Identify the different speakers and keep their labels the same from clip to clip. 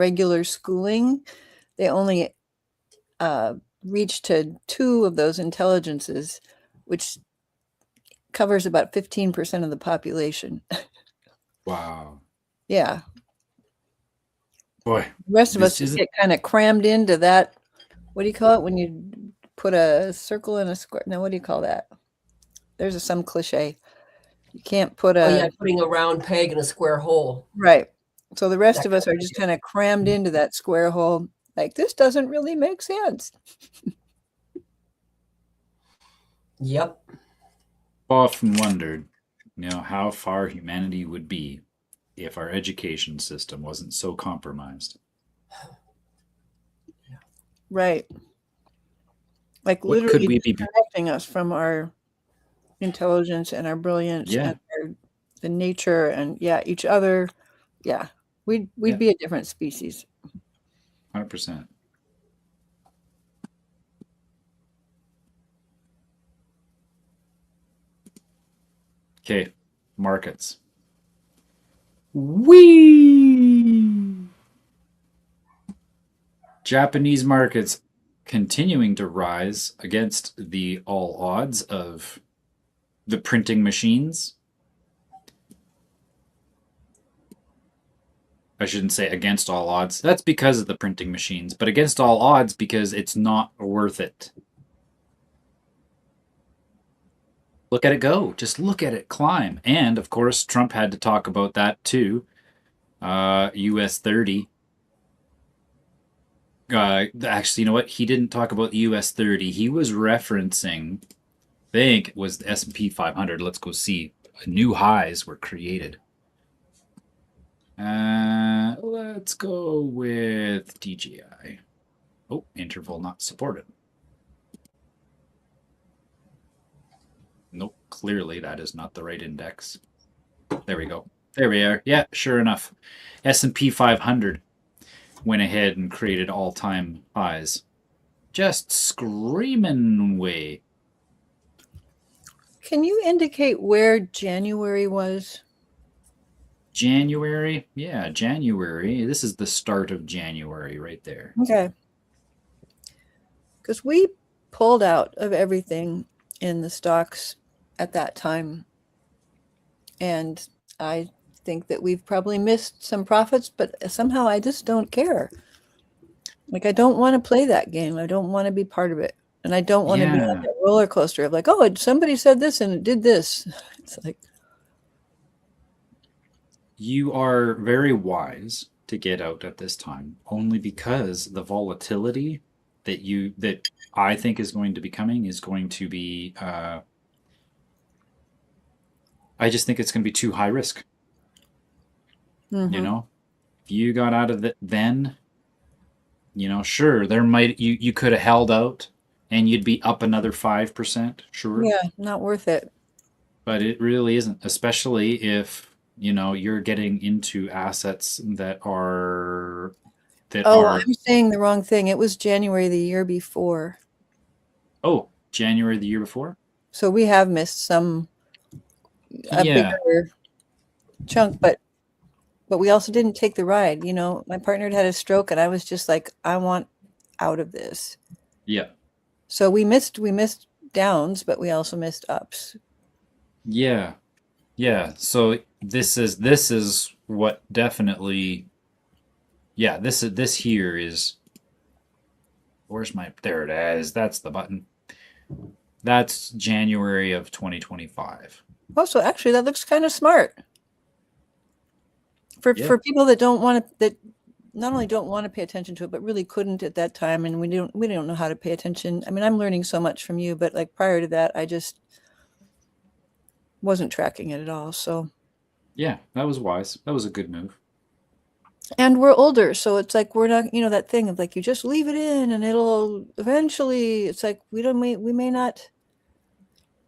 Speaker 1: regular schooling, they only reach to 2 of those intelligences, which covers about 15% of the population.
Speaker 2: Wow.
Speaker 1: Yeah.
Speaker 2: Boy,
Speaker 1: The rest of us
Speaker 2: this
Speaker 1: just
Speaker 2: isn't.
Speaker 1: get kind of crammed into that. What do you call it when you put a circle in a square? No, what do you call that? There's some cliche. You can't put
Speaker 3: Oh yeah,
Speaker 1: a
Speaker 3: putting a round peg in a square hole.
Speaker 1: right. So the rest
Speaker 3: That
Speaker 1: of us
Speaker 3: kind
Speaker 1: are
Speaker 3: of
Speaker 1: just
Speaker 3: idea.
Speaker 1: kind of crammed into that square hole. Like, this doesn't really make sense.
Speaker 3: Yep.
Speaker 2: Often wondered, how far humanity would be if our education system wasn't so compromised.
Speaker 1: Right. Like
Speaker 2: What could
Speaker 1: literally
Speaker 2: we be?
Speaker 1: disconnecting us from our intelligence and our brilliance
Speaker 2: Yeah,
Speaker 1: and the nature and each other. Yeah. We'd
Speaker 2: yeah,
Speaker 1: be a different species.
Speaker 2: 100%. Okay, markets. Whee! Japanese markets continuing to rise against the all odds of the printing machines. I shouldn't say against all odds. That's because of the printing machines, but against all odds because it's not worth it. Look at it go. Just look at it climb. And of course, Trump had to talk about that too. US 30. Actually, you know what? He didn't talk about the US 30. He was referencing, I think it was the S&P 500. Let's go see. New highs were created. Let's go with DJI. Oh, interval not supported. Nope, clearly that is not the right index. There we go. There we are. Yeah, sure enough. S&P 500 went ahead and created all-time highs. Just screaming away.
Speaker 1: Can you indicate where January was?
Speaker 2: January? Yeah, January. This is the start of January right there.
Speaker 1: Okay. Because we pulled out of everything in the stocks at that time. And I think that we've probably missed some profits, but somehow I just don't care. Like, I don't want to play that game. I don't want to be part of it. And I don't want to be on
Speaker 2: Yeah,
Speaker 1: that roller coaster of like, oh, somebody said this and it did this. It's like,
Speaker 2: you are very wise to get out at this time, only because the volatility that I think is going to be coming is going to be. I just think it's going to be too high risk. You know, if you got out of it then, sure, there might you could have held out and you'd be up another 5%, sure.
Speaker 1: yeah, not worth it.
Speaker 2: But it really isn't, especially if, you're getting into assets that are
Speaker 1: Oh, I'm saying the wrong thing. It was January the year before.
Speaker 2: oh, January the year before?
Speaker 1: So we have missed a
Speaker 2: Yeah.
Speaker 1: bigger chunk, but we also didn't take the ride. My partner had a stroke and I was just like, I want out of this.
Speaker 2: Yeah.
Speaker 1: So we missed downs, but we also missed ups.
Speaker 2: Yeah. Yeah. So this is what definitely this here is there it is. That's the button. That's January of 2025.
Speaker 1: Oh, so actually that looks kind of smart. For people that don't want to, that not only don't want to pay attention to it, but really couldn't at that time, and we don't know how to pay attention. I mean, I'm learning so much from you, but like prior to that, I just wasn't tracking it at all. So
Speaker 2: yeah, that was wise. That was a good move.
Speaker 1: And we're older, so it's like we're not, that thing of like you just leave it in and it'll eventually. It's like we may not.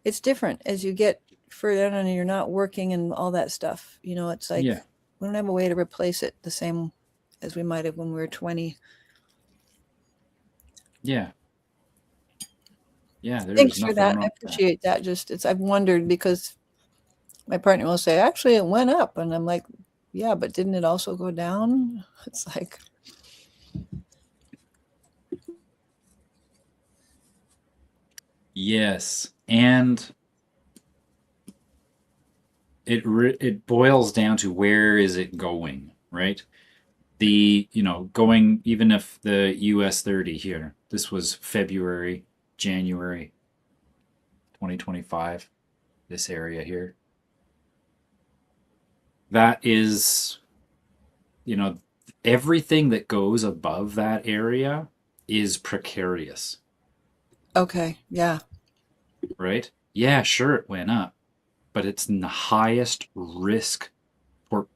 Speaker 1: It's different as you get further on and you're not working and all that stuff. It's like we don't have a way to replace it the same as we might have when we were 20.
Speaker 2: Yeah. Yeah,
Speaker 1: Thanks for that. I appreciate that. I've wondered because my partner will say, actually, it went up. And I'm like, yeah, but didn't it also go down? It's like,
Speaker 2: Yes, and it boils down to where is it going, right? Going, even if the US 30 here, this was February, January 2025, this area here. That is, you know, everything that goes above that area is precarious,
Speaker 1: Okay. Yeah.
Speaker 2: right? Yeah, sure, it went up, but it's in the highest risk.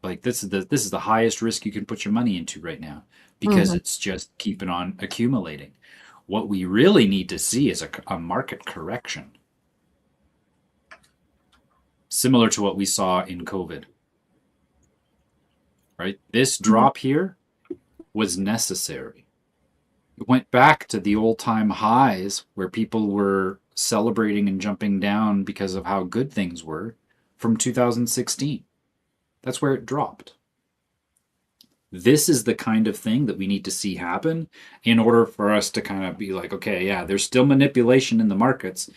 Speaker 2: Like, this is the highest risk you can put your money into right now, because
Speaker 1: Hmm.
Speaker 2: it's just keeping on accumulating. What we really need to see is a market correction, similar to what we saw in COVID, right? This drop here was necessary. It went back to the old time highs where people were celebrating and jumping down because of how good things were from 2016. That's where it dropped. This is the kind of thing that we need to see happen in order for us to kind of be like, okay, yeah, there's still manipulation in the markets,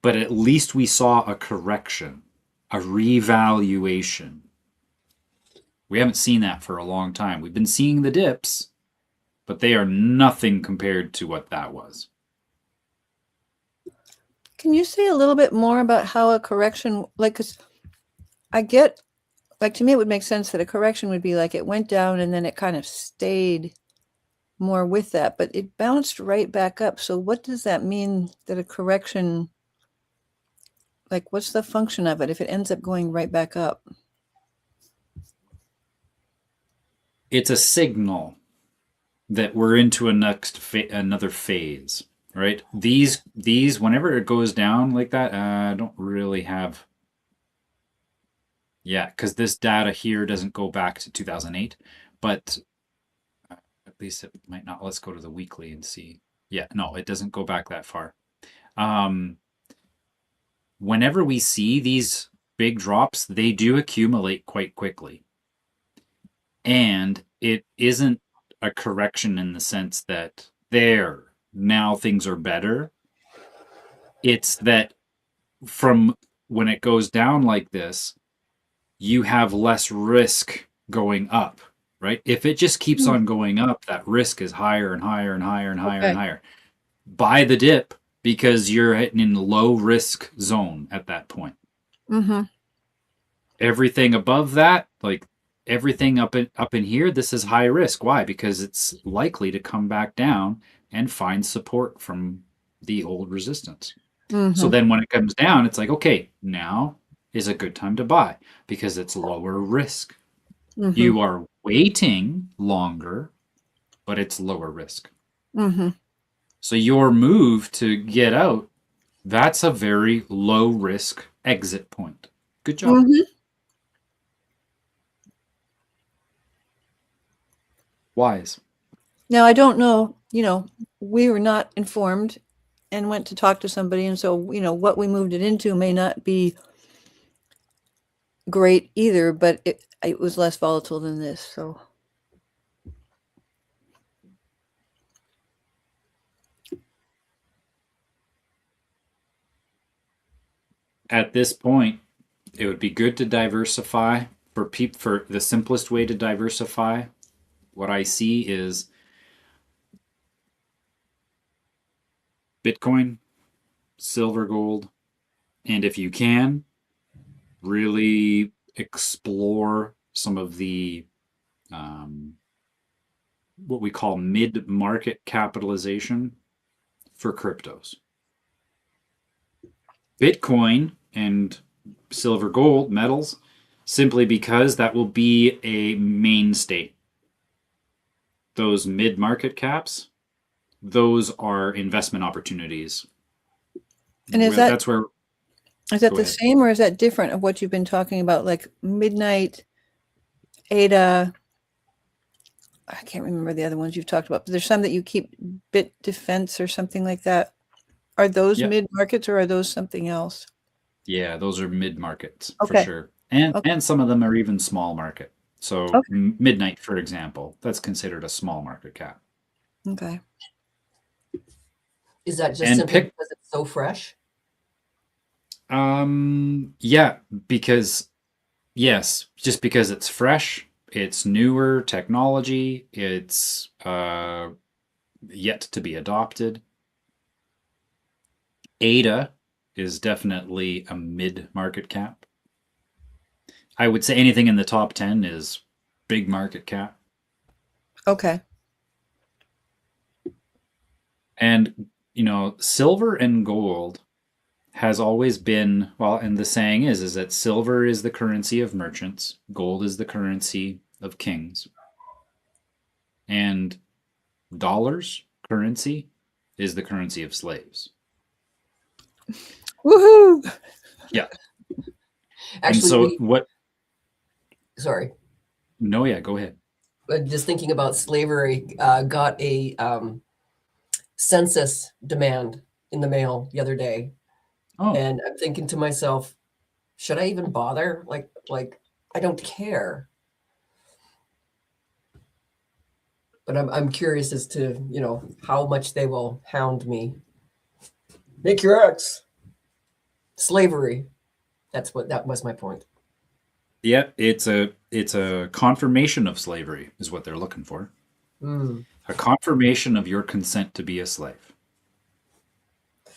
Speaker 2: but at least we saw a correction, a revaluation. We haven't seen that for a long time. We've been seeing the dips, but they are nothing compared to what that was.
Speaker 1: Can you say a little bit more about how a correction, like, 'cause I get, like, to me, it would make sense that a correction would be like it went down and then it kind of stayed more with that, but it bounced right back up. So what does that mean that a correction, like, what's the function of it if it ends up going right back up?
Speaker 2: It's a signal that we're into another phase, right? These whenever it goes down like that, I don't really have. Yeah, because this data here doesn't go back to 2008, but at least it might not. Let's go to the weekly and see. Yeah, no, it doesn't go back that far. Whenever we see these big drops, they do accumulate quite quickly. And it isn't a correction in the sense that now things are better. It's that from when it goes down like this, you have less risk going up, right? If it just keeps on going up, that risk is higher and higher and higher and higher
Speaker 1: Okay.
Speaker 2: and higher. Buy the dip because you're hitting in low risk zone at that point.
Speaker 1: Mm-hmm.
Speaker 2: Everything above that, like everything up in here, this is high risk. Why? Because it's likely to come back down and find support from the old resistance.
Speaker 1: Mm-hmm.
Speaker 2: So then when it comes down, it's like, okay, now is a good time to buy because it's lower risk.
Speaker 1: Mm-hmm.
Speaker 2: You are waiting longer, but it's lower risk.
Speaker 1: Mm-hmm.
Speaker 2: So your move to get out, that's a very low risk exit point. Good job.
Speaker 1: Mm-hmm.
Speaker 2: Wise.
Speaker 1: Now, I don't know, we were not informed and went to talk to somebody. And so, what we moved it into may not be great either, but it was less volatile than this. So,
Speaker 2: At this point, it would be good to diversify. For the simplest way to diversify, what I see is Bitcoin, silver, gold, and if you can, really explore some of the what we call mid-market capitalization for cryptos. Bitcoin and silver, gold, metals, simply because that will be a mainstay. Those mid-market caps, those are investment opportunities.
Speaker 1: and is
Speaker 2: That's where.
Speaker 1: that
Speaker 2: Go
Speaker 1: the
Speaker 2: ahead.
Speaker 1: same, or is that different of what you've been talking about, like Midnight, ADA? I can't remember the other ones you've talked about, but there's some that you keep, Bit Defense or something like that. Are those
Speaker 2: Yep.
Speaker 1: mid markets or are those something else?
Speaker 2: Yeah, those are mid markets for
Speaker 1: Okay.
Speaker 2: sure, and
Speaker 1: Okay.
Speaker 2: and some of them are even small market. So
Speaker 1: Okay.
Speaker 2: Midnight, for example, that's considered a small market cap.
Speaker 1: Okay.
Speaker 3: Is that just
Speaker 2: And
Speaker 3: simply
Speaker 2: pick-
Speaker 3: because it's so fresh?
Speaker 2: Yeah, because yes, just because it's fresh, it's newer technology, it's yet to be adopted. Ada is definitely a mid market cap. I would say anything in the top 10 is big market cap.
Speaker 1: Okay.
Speaker 2: And, silver and gold has always been, well, and the saying is that silver is the currency of merchants, gold is the currency of kings, and dollars currency is the currency of slaves.
Speaker 1: Woohoo!
Speaker 2: Yeah. And
Speaker 3: Actually,
Speaker 2: so what?
Speaker 3: sorry,
Speaker 2: No, yeah, go ahead.
Speaker 3: just thinking about slavery, got a census demand in the mail the other day.
Speaker 2: Oh,
Speaker 3: And I'm thinking to myself, should I even bother? Like I don't care. But I'm curious as to, how much they will hound me. Make your X. Slavery. That was my point.
Speaker 2: yeah, it's a confirmation of slavery is what they're looking for.
Speaker 3: Mm.
Speaker 2: A confirmation of your consent to be a slave.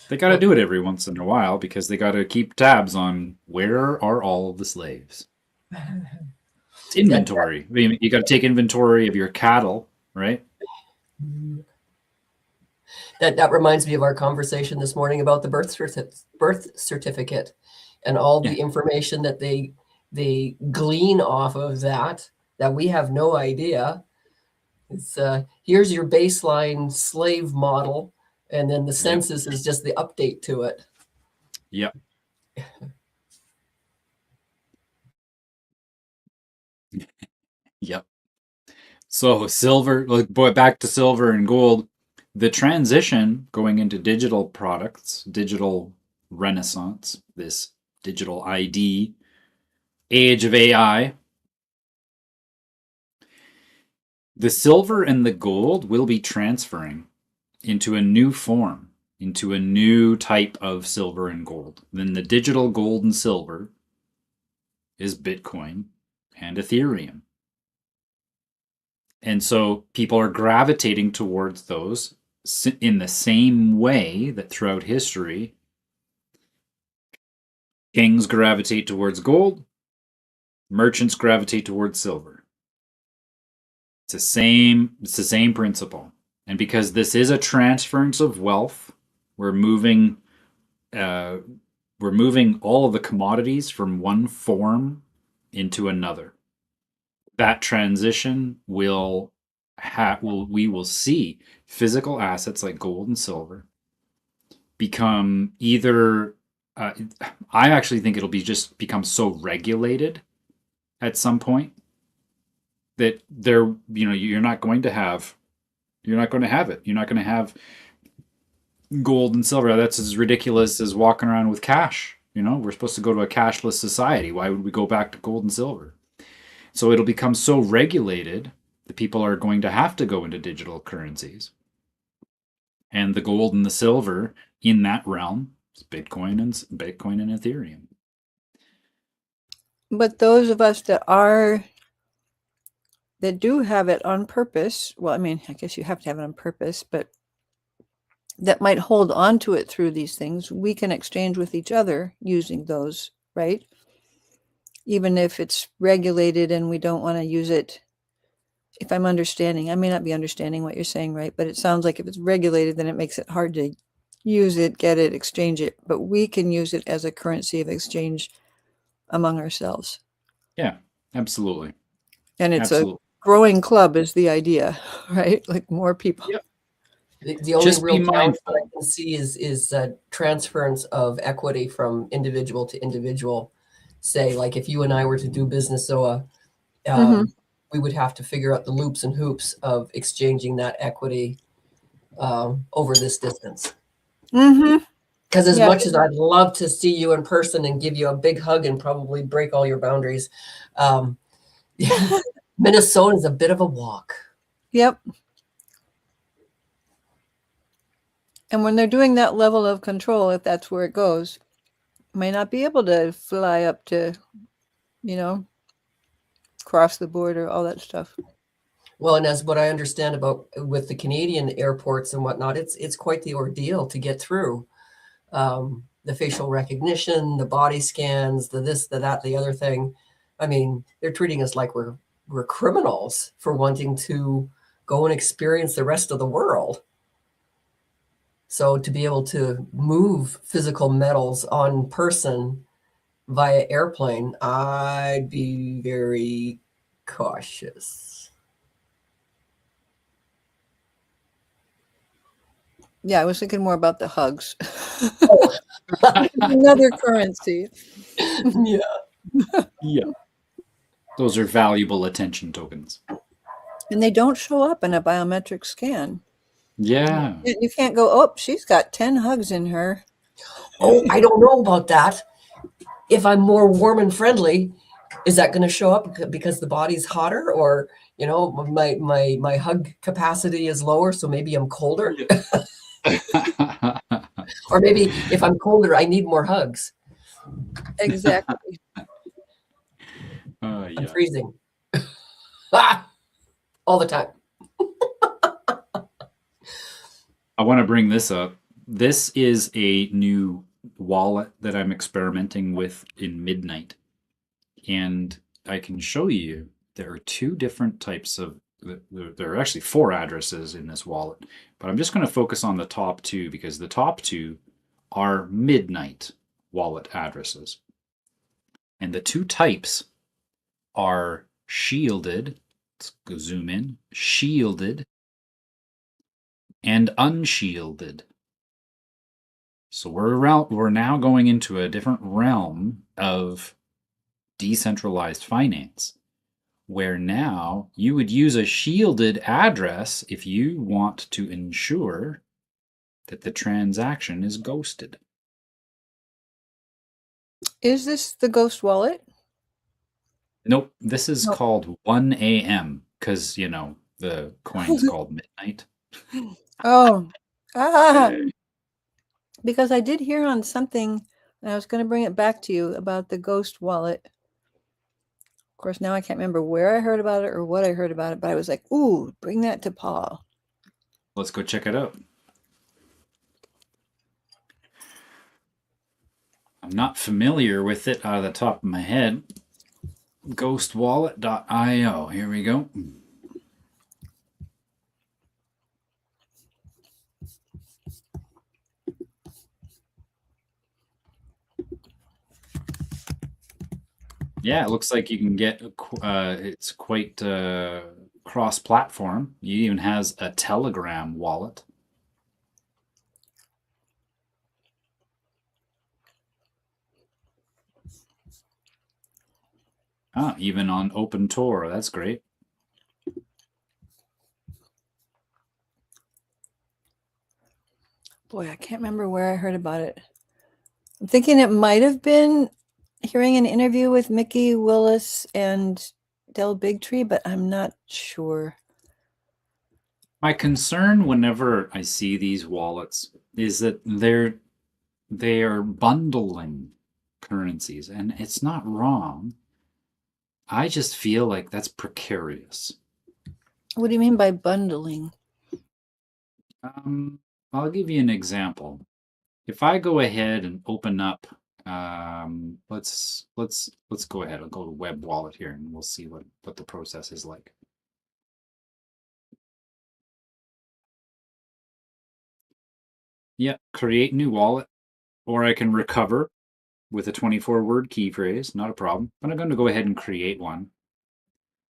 Speaker 2: They got to
Speaker 3: Well,
Speaker 2: do it every once in a while because they got to keep tabs on where are all the slaves. It's
Speaker 3: that,
Speaker 2: inventory. I mean, you got to take inventory of your cattle, right?
Speaker 3: that reminds me of our conversation this morning about the birth certificate and all
Speaker 2: Yeah.
Speaker 3: the information that they glean off of that we have no idea. It's here's your baseline slave model, and then the census is just the update to it.
Speaker 2: Yep. Yep. So silver, back to silver and gold. The transition going into digital products, digital renaissance, this digital ID, age of AI, the silver and the gold will be transferring into a new form, into a new type of silver and gold. Then the digital gold and silver is Bitcoin and Ethereum. And so people are gravitating towards those in the same way that throughout history, kings gravitate towards gold, merchants gravitate towards silver. It's the same principle. And because this is a transference of wealth, we're moving all of the commodities from one form into another. That transition we will see physical assets like gold and silver become either I actually think it'll become so regulated at some point that you're not going to have it. You're not going to have gold and silver. That's as ridiculous as walking around with cash. We're supposed to go to a cashless society. Why would we go back to gold and silver? So it'll become so regulated that people are going to have to go into digital currencies. And the gold and the silver in that realm is Bitcoin and Ethereum.
Speaker 1: But those of us that do have it on purpose, well, I mean, I guess you have to have it on purpose, but that might hold on to it through these things, we can exchange with each other using those, right? Even if it's regulated and we don't want to use it. If I'm understanding, I may not be understanding what you're saying, right? But it sounds like if it's regulated, then it makes it hard to use it, get it, exchange it. But we can use it as a currency of exchange among ourselves.
Speaker 2: Yeah, absolutely.
Speaker 1: And it's a growing club is the idea, right? Like more people.
Speaker 2: Yep.
Speaker 3: The only real challenge that I can see is transference of equity from individual to individual. Say, like if you and I were to do business, so we would have to figure out the loops and hoops of exchanging that equity over this distance. Because as much as I'd love to see you in person and give you a big hug and probably break all your boundaries, Minnesota is a bit of a walk.
Speaker 1: Yep. And when they're doing that level of control, if that's where it goes, may not be able to fly up to, cross the border, all that stuff.
Speaker 3: Well, and as what I understand about with the Canadian airports and whatnot, it's quite the ordeal to get through. The facial recognition, the body scans, the this, the that, the other thing. I mean, they're treating us like we're criminals for wanting to go and experience the rest of the world. So to be able to move physical metals on person via airplane, I'd be very cautious.
Speaker 1: Yeah, I was thinking more about the hugs.
Speaker 3: Oh.
Speaker 1: Another currency.
Speaker 3: Yeah.
Speaker 2: Yeah. Those are valuable attention tokens.
Speaker 1: And they don't show up in a biometric scan.
Speaker 2: Yeah.
Speaker 1: You can't go, oh, she's got 10 hugs in her.
Speaker 3: Oh, I don't know about that. If I'm more warm and friendly, is that going to show up because the body's hotter, or my hug capacity is lower, so maybe I'm colder? Or maybe if I'm colder, I need more hugs.
Speaker 1: Exactly.
Speaker 2: Yeah.
Speaker 3: I'm freezing. All the time.
Speaker 2: I want to bring this up. This is a new wallet that I'm experimenting with in Midnight. And I can show you there are two different types of, there are actually 4 addresses in this wallet, but I'm just going to focus on the top 2 because the top 2 are Midnight wallet addresses. And the 2 types are shielded, let's go zoom in, shielded and unshielded. So we're now going into a different realm of decentralized finance, where now you would use a shielded address if you want to ensure that the transaction is ghosted.
Speaker 1: Is this the ghost wallet?
Speaker 2: Nope, this is called 1 a.m. because, the coin's called Midnight.
Speaker 1: Oh, because I did hear on something, and I was going to bring it back to you about the ghost wallet. Of course, now I can't remember where I heard about it or what I heard about it, but I was like, ooh, bring that to Paul.
Speaker 2: Let's go check it out. I'm not familiar with it out of the top of my head. Ghostwallet.io. Here we go. Yeah, it looks like you can get, it's quite cross-platform. It even has a Telegram wallet. Even on OpenTor. That's great.
Speaker 1: Boy, I can't remember where I heard about it. I'm thinking it might have been hearing an interview with Mickey Willis and Del Bigtree, but I'm not sure.
Speaker 2: My concern whenever I see these wallets is that they are bundling currencies, and it's not wrong. I just feel like that's precarious.
Speaker 1: What do you mean by bundling?
Speaker 2: I'll give you an example. If I go ahead and open up, let's go ahead. I'll go to Web Wallet here, and we'll see what the process is like. Yeah, create new wallet, or I can recover with a 24-word key phrase, not a problem. But I'm going to go ahead and create one.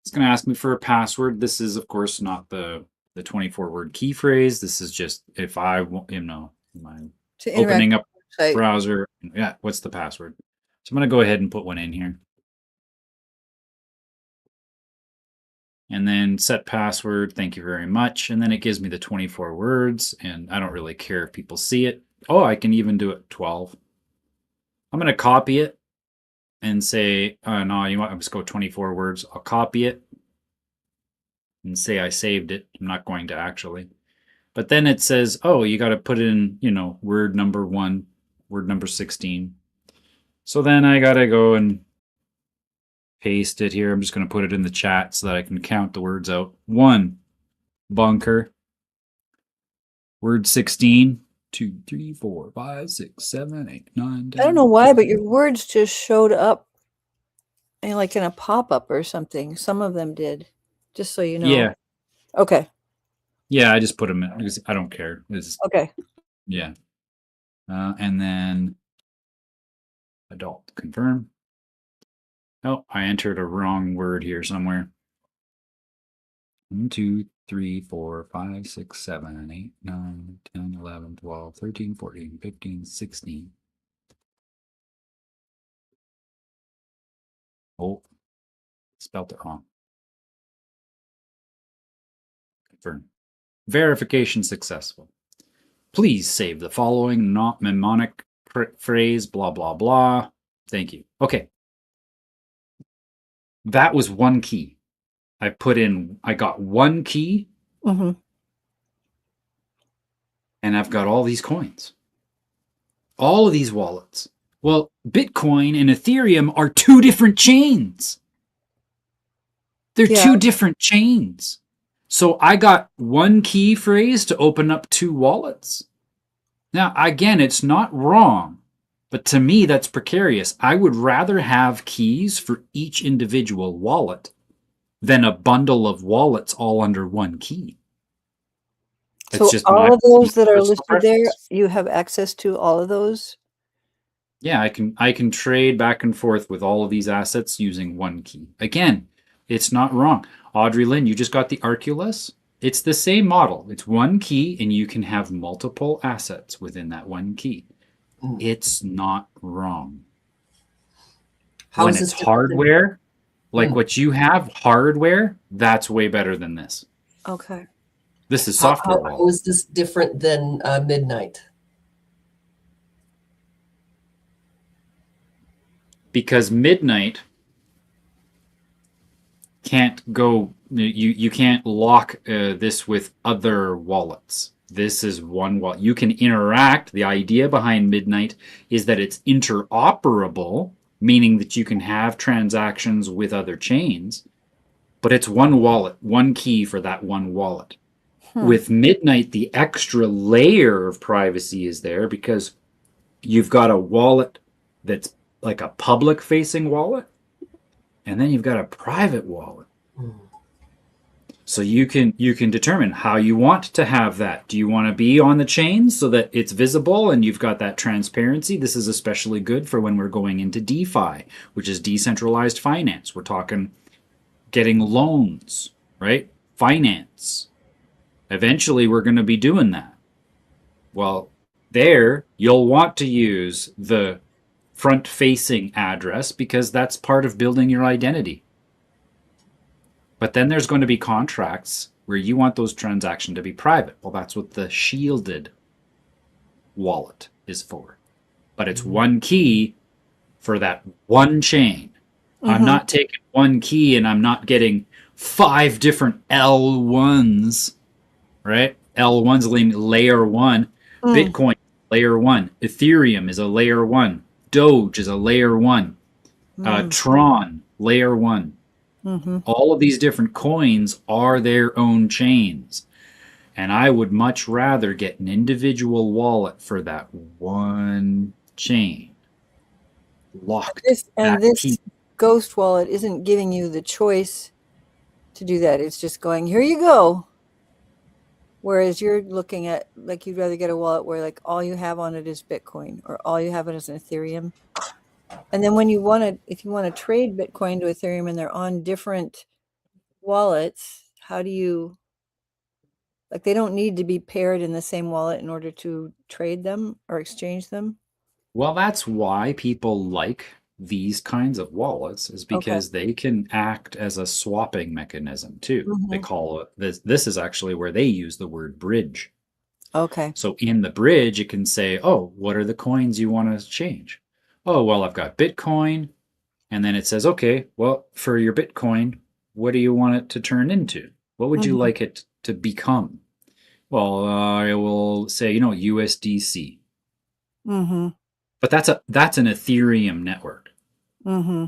Speaker 2: It's going to ask me for a password. This is, of course, not the 24-word key phrase. This is just if I, my opening up browser. Yeah, what's the password? So I'm going to go ahead and put one in here. And then set password, thank you very much. And then it gives me the 24 words, and I don't really care if people see it. Oh, I can even do it 12. I'm going to copy it and say, no, you want to just go 24 words. I'll copy it and say I saved it. I'm not going to actually. But then it says, oh, you got to put in, word number 1, word number 16. So then I gotta go and paste it here. I'm just gonna put it in the chat so that I can count the words out. 1, bunker. Word 16. 2, 3, 4, 5, 6, 7, 8, 9, 10.
Speaker 1: I don't know why, but your words just showed up like in a pop-up or something. Some of them did, just so you know.
Speaker 2: Yeah.
Speaker 1: Okay.
Speaker 2: Yeah, I just put them in because I don't care.
Speaker 1: Okay.
Speaker 2: Yeah. And then adult confirm. Oh, I entered a wrong word here somewhere. 1, 2, 3, 4, 5, 6, 7, 8, 9, 10, 11, 12, 13, 14, 15, 16. Oh, spelled it wrong. Confirm. Verification successful. Please save the following not mnemonic phrase, blah, blah, blah. Thank you. Okay. That was one key. I got one key,
Speaker 1: Mm-hmm.
Speaker 2: and I've got all these coins. All of these wallets. Well, Bitcoin and Ethereum are two different chains. They're two different chains. So I got one key phrase to open up two wallets. Now, again, it's not wrong, but to me, that's precarious. I would rather have keys for each individual wallet than a bundle of wallets all under one key.
Speaker 1: So all of those that are listed there, you have access to all of those?
Speaker 2: Yeah, I can trade back and forth with all of these assets using one key. Again, it's not wrong. Audrey Lynn, you just got the Arculus. It's the same model. It's one key, and you can have multiple assets within that one key. It's not wrong.
Speaker 3: How
Speaker 2: when
Speaker 3: is
Speaker 2: it's hardware, like what you have, hardware, that's way better than this.
Speaker 1: Okay.
Speaker 2: This is software.
Speaker 3: How is this different than Midnight?
Speaker 2: Because Midnight can't go, you can't lock this with other wallets. This is one wallet. You can interact. The idea behind Midnight is that it's interoperable, meaning that you can have transactions with other chains, but it's one wallet, one key for that one wallet. With Midnight, the extra layer of privacy is there because you've got a wallet that's like a public-facing wallet, and then you've got a private wallet. So you can determine how you want to have that. Do you want to be on the chain so that it's visible and you've got that transparency? This is especially good for when we're going into DeFi, which is decentralized finance. We're talking getting loans, right? Finance. Eventually, we're going to be doing that. Well, there, you'll want to use the front-facing address because that's part of building your identity. But then there's going to be contracts where you want those transactions to be private. Well, that's what the shielded wallet is for. But it's one key for that one chain. I'm not taking one key and I'm not getting 5 different L1s, right? L1's layer 1. Bitcoin, layer 1. Ethereum is a layer 1. Doge is a layer 1. Tron, layer 1. All of these different coins are their own chains. And I would much rather get an individual wallet for that one chain. Locked.
Speaker 1: This Ghost wallet isn't giving you the choice to do that. It's just going, here you go. Whereas you're looking at, like, you'd rather get a wallet where, like, all you have on it is Bitcoin or all you have on it is an Ethereum. And then when you want to, if you want to trade Bitcoin to Ethereum and they're on different wallets, how do you, like, they don't need to be paired in the same wallet in order to trade them or exchange them?
Speaker 2: Well, that's why people like these kinds of wallets, is because they can act as a swapping mechanism too. They call it, this is actually where they use the word bridge.
Speaker 1: Okay.
Speaker 2: So in the bridge, it can say, oh, what are the coins you want to change? Oh, well, I've got Bitcoin. And then it says, okay, well, for your Bitcoin, what do you want it to turn into? What would you like it to become? Well, I will say, USDC. But that's an Ethereum network.
Speaker 1: Mm-hmm.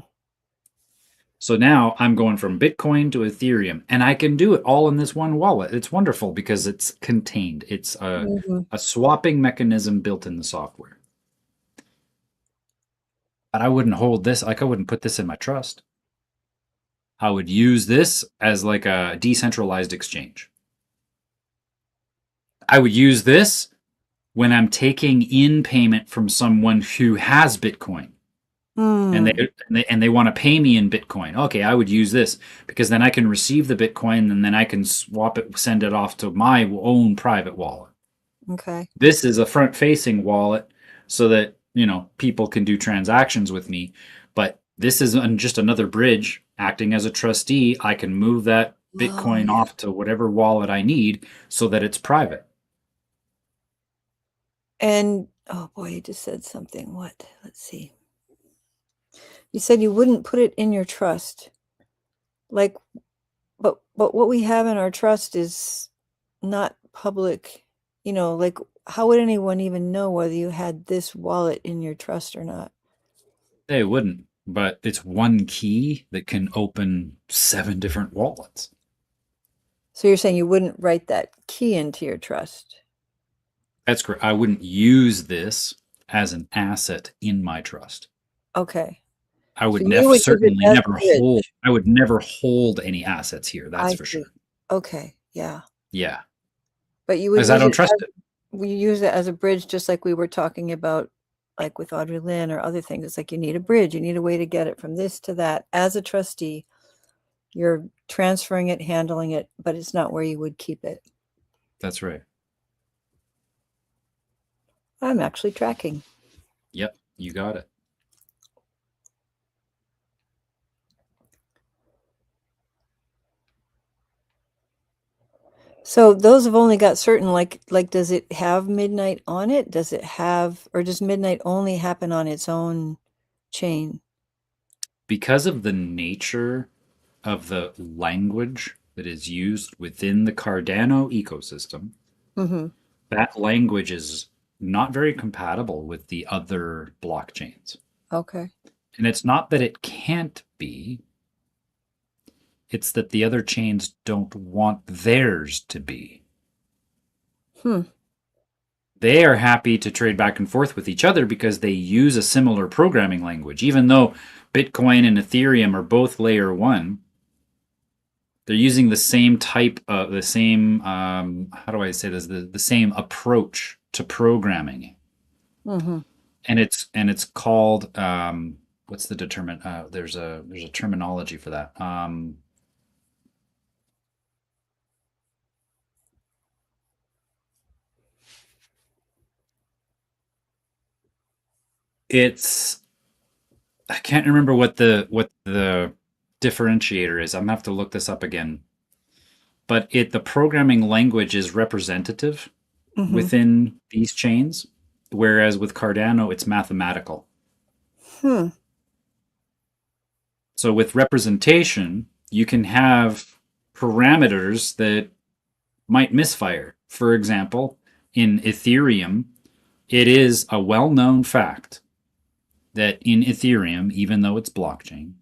Speaker 2: So now I'm going from Bitcoin to Ethereum, and I can do it all in this one wallet. It's wonderful because it's contained. It's a swapping mechanism built in the software. But I wouldn't hold this, like I wouldn't put this in my trust. I would use this as like a decentralized exchange. I would use this when I'm taking in payment from someone who has Bitcoin. And they want to pay me in Bitcoin. Okay, I would use this because then I can receive the Bitcoin and then I can swap it, send it off to my own private wallet.
Speaker 1: Okay.
Speaker 2: This is a front-facing wallet so that, people can do transactions with me. But this is just another bridge. Acting as a trustee, I can move that Bitcoin off to whatever wallet I need so that it's private.
Speaker 1: And, oh boy, you just said something. What? Let's see. You said you wouldn't put it in your trust. Like, but what we have in our trust is not public. Like, how would anyone even know whether you had this wallet in your trust or not?
Speaker 2: They wouldn't, but it's one key that can open 7 different wallets.
Speaker 1: So you're saying you wouldn't write that key into your trust?
Speaker 2: That's correct. I wouldn't use this as an asset in my trust.
Speaker 1: Okay.
Speaker 2: I would
Speaker 1: certainly
Speaker 2: never hold. I would never hold any assets here. That's for sure.
Speaker 1: Okay. Yeah.
Speaker 2: Yeah.
Speaker 1: But you would.
Speaker 2: Because I don't trust it.
Speaker 1: We use it as a bridge, just like we were talking about, like with Audrey Lynn or other things. It's like you need a bridge. You need a way to get it from this to that. As a trustee, you're transferring it, handling it, but it's not where you would keep it.
Speaker 2: That's right.
Speaker 1: I'm actually tracking.
Speaker 2: Yep, you got it.
Speaker 1: So those have only got certain, like does it have midnight on it? Does it have, or does midnight only happen on its own chain?
Speaker 2: Because of the nature of the language that is used within the Cardano ecosystem, that language is not very compatible with the other blockchains.
Speaker 1: Okay.
Speaker 2: And it's not that it can't be, it's that the other chains don't want theirs to be. They are happy to trade back and forth with each other because they use a similar programming language. Even though Bitcoin and Ethereum are both layer 1, they're using the same type of, the same, how do I say this, the same approach to programming. And it's called, what's the determinant? There's a terminology for that. I can't remember what the differentiator is. I'm gonna have to look this up again. But the programming language is representative within these chains, whereas with Cardano it's mathematical. So with representation, you can have parameters that might misfire. For example, in Ethereum, it is a well-known fact that in Ethereum, even though it's blockchain,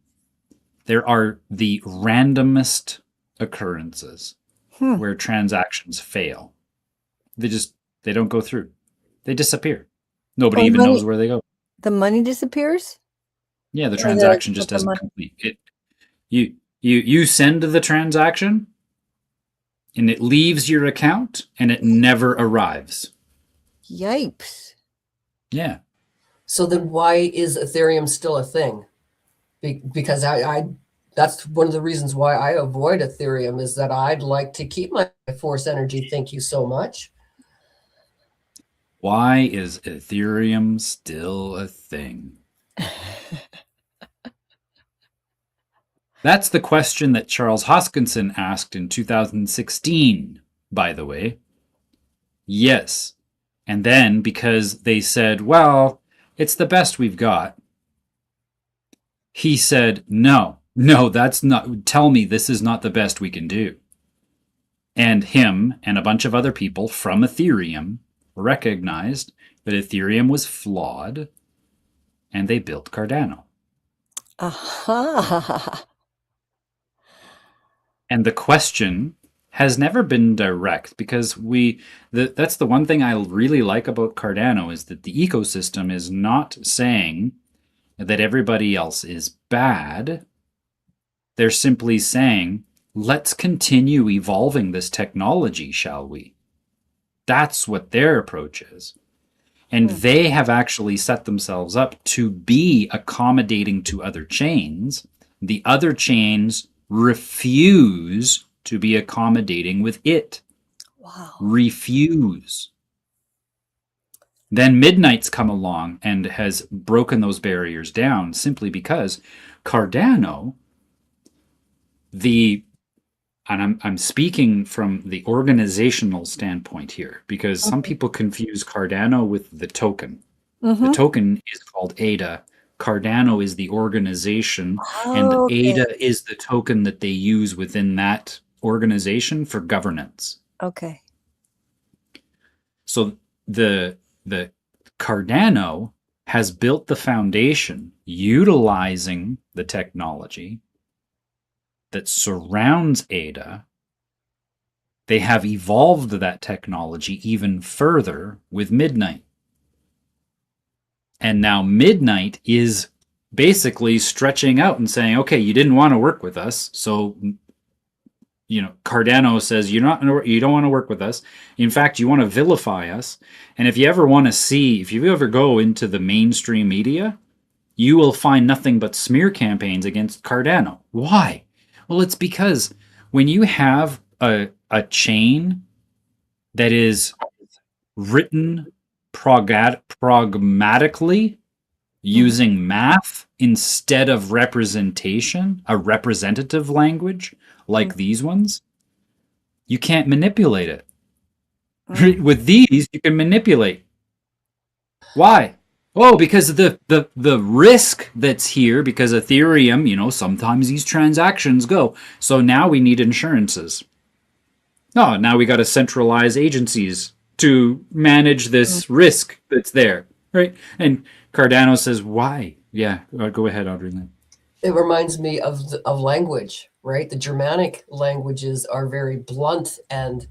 Speaker 2: there are the randomest occurrences where transactions fail. They don't go through. They disappear. Nobody even knows where they go.
Speaker 1: The money disappears?
Speaker 2: Yeah, the transaction just doesn't complete. You send the transaction and it leaves your account and it never arrives.
Speaker 1: Yipes.
Speaker 2: Yeah.
Speaker 3: So then why is Ethereum still a thing? Because I that's one of the reasons why I avoid Ethereum, is that I'd like to keep my Force energy. Thank you so much.
Speaker 2: Why is Ethereum still a thing? That's the question that Charles Hoskinson asked in 2016, by the way. Yes. And then, because they said, well, it's the best we've got, he said, no, that's not, tell me this is not the best we can do. And him and a bunch of other people from Ethereum recognized that Ethereum was flawed and they built Cardano.
Speaker 1: Aha.
Speaker 2: And the question has never been direct, because that's the one thing I really like about Cardano, is that the ecosystem is not saying that everybody else is bad. They're simply saying, let's continue evolving this technology, shall we? That's what their approach is. And they have actually set themselves up to be accommodating to other chains. The other chains refuse to be accommodating with it.
Speaker 1: Wow.
Speaker 2: Refuse. Then Midnight's come along and has broken those barriers down, simply because Cardano, and I'm speaking from the organizational standpoint here, because some people confuse Cardano with the token. The token is called ADA. Cardano is the organization, and ADA is the token that they use within that organization for governance.
Speaker 1: Okay.
Speaker 2: So the Cardano has built the foundation utilizing the technology that surrounds ADA. They have evolved that technology even further with Midnight. And now Midnight is basically stretching out and saying, okay, you didn't want to work with us, so Cardano says you don't want to work with us. In fact, you want to vilify us. And if you ever go into the mainstream media, you will find nothing but smear campaigns against Cardano. Why? Well, it's because when you have a chain that is written pragmatically using math instead of representation, a representative language like these ones, you can't manipulate it. With these, you can manipulate. Why? Oh, because of the risk that's here, because Ethereum, sometimes these transactions go. So now we need insurances. No, now we got to centralize agencies to manage this risk that's there, right? And Cardano says, why? Yeah, go ahead, Audrey.
Speaker 3: It reminds me of language, right? The Germanic languages are very blunt, and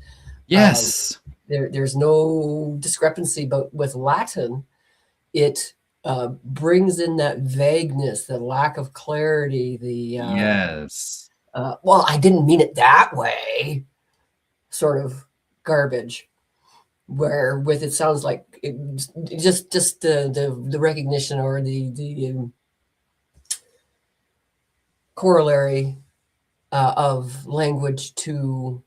Speaker 2: yes,
Speaker 3: there's no discrepancy. But with Latin, it brings in that vagueness, the lack of clarity,
Speaker 2: yes.
Speaker 3: Well, I didn't mean it that way, sort of garbage. Where with it sounds like just the recognition or the corollary of language to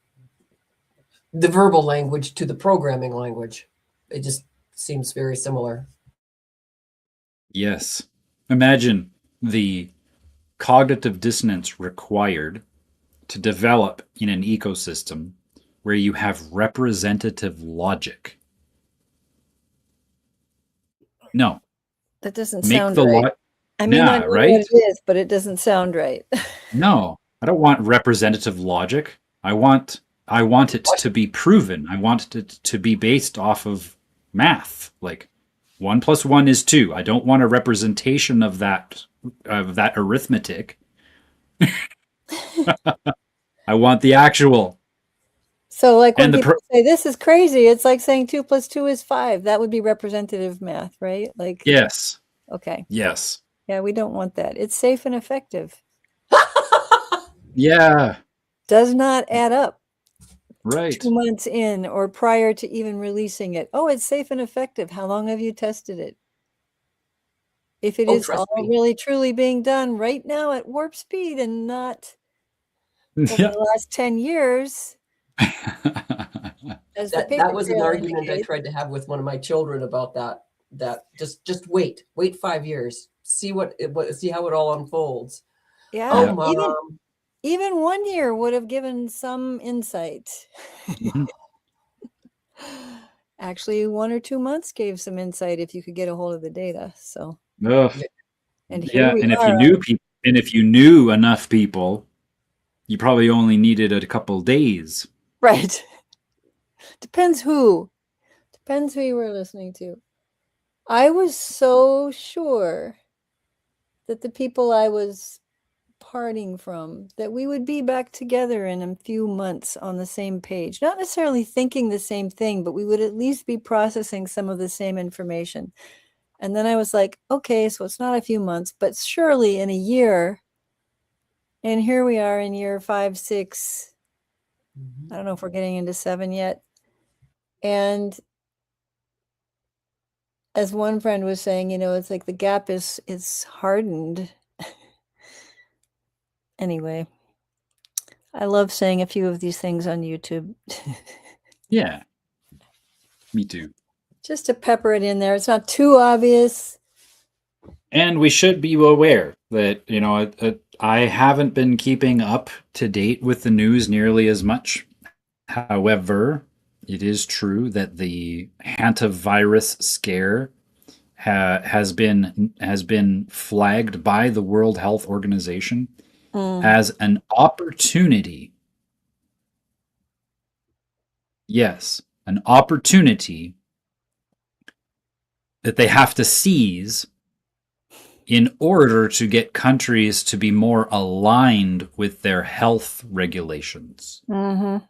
Speaker 3: the verbal language to the programming language. It just seems very similar.
Speaker 2: Yes. Imagine the cognitive dissonance required to develop in an ecosystem where you have representative logic. No.
Speaker 1: That doesn't sound right. I know
Speaker 2: right?
Speaker 1: what it is, but it doesn't sound right.
Speaker 2: No, I don't want representative logic. I want it to be proven. I want it to be based off of math. Like 1 + 1 is 2. I don't want a representation of that arithmetic. I want the actual.
Speaker 1: So like when people say this is crazy, it's like saying 2 + 2 is 5. That would be representative math, right? Like
Speaker 2: yes.
Speaker 1: Okay.
Speaker 2: Yes.
Speaker 1: Yeah, we don't want that. It's safe and effective.
Speaker 2: Yeah.
Speaker 1: Does not add up.
Speaker 2: Right.
Speaker 1: 2 months in or prior to even releasing it. Oh, it's safe and effective. How long have you tested it? If it is all really truly being done right now at warp speed and not over the last 10 years.
Speaker 3: That was an argument I tried to have with one of my children about that just wait 5 years, see how it all unfolds.
Speaker 1: Yeah.
Speaker 3: Oh, Mom.
Speaker 1: Even 1 year would have given some insight. Actually, 1 or 2 months gave some insight if you could get a hold of the data. So
Speaker 2: and if you knew enough people, you probably only needed a couple days.
Speaker 1: Right. Depends who you were listening to. I was so sure that the people I was parting from, that we would be back together in a few months on the same page, not necessarily thinking the same thing, but we would at least be processing some of the same information. And then I was like, okay, so it's not a few months, but surely in a year. And here we are in year 5, 6. I don't know if we're getting into 7 yet. And as one friend was saying, it's like the gap is hardened. Anyway, I love saying a few of these things on YouTube.
Speaker 2: Yeah, me too.
Speaker 1: Just to pepper it in there. It's not too obvious.
Speaker 2: And we should be aware that, I haven't been keeping up to date with the news nearly as much. However, it is true that the hantavirus scare has been flagged by the World Health Organization as an opportunity. Yes, an opportunity that they have to seize in order to get countries to be more aligned with their health regulations.
Speaker 1: Mm-hmm.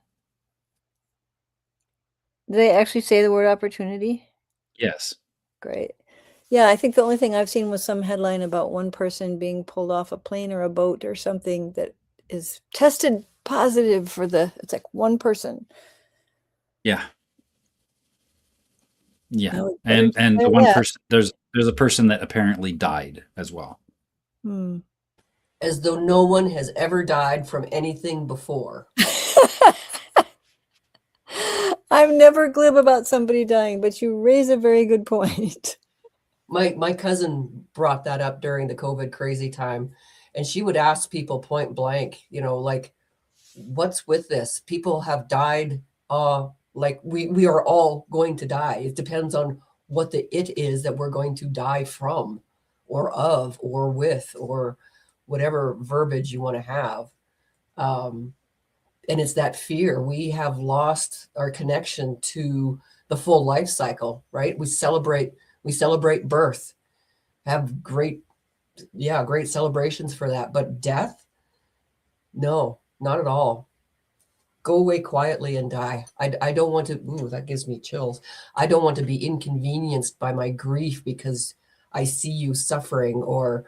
Speaker 1: Did they actually say the word opportunity?
Speaker 2: Yes.
Speaker 1: Great. Yeah, I think the only thing I've seen was some headline about one person being pulled off a plane or a boat or something that is tested positive for it's like one person.
Speaker 2: Yeah. Yeah. And the one person, there's a person that apparently died as well.
Speaker 3: As though no one has ever died from anything before.
Speaker 1: I'm never glib about somebody dying, but you raise a very good point.
Speaker 3: My cousin brought that up during the COVID crazy time, and she would ask people point blank, like, what's with this? People have died. Like we are all going to die. It depends on what the it is that we're going to die from, or of, or with, or whatever verbiage you want to have. And it's that fear. We have lost our connection to the full life cycle, right? We celebrate birth, have great celebrations for that. But death, no, not at all. Go away quietly and die. I don't want to, that gives me chills. I don't want to be inconvenienced by my grief because I see you suffering, or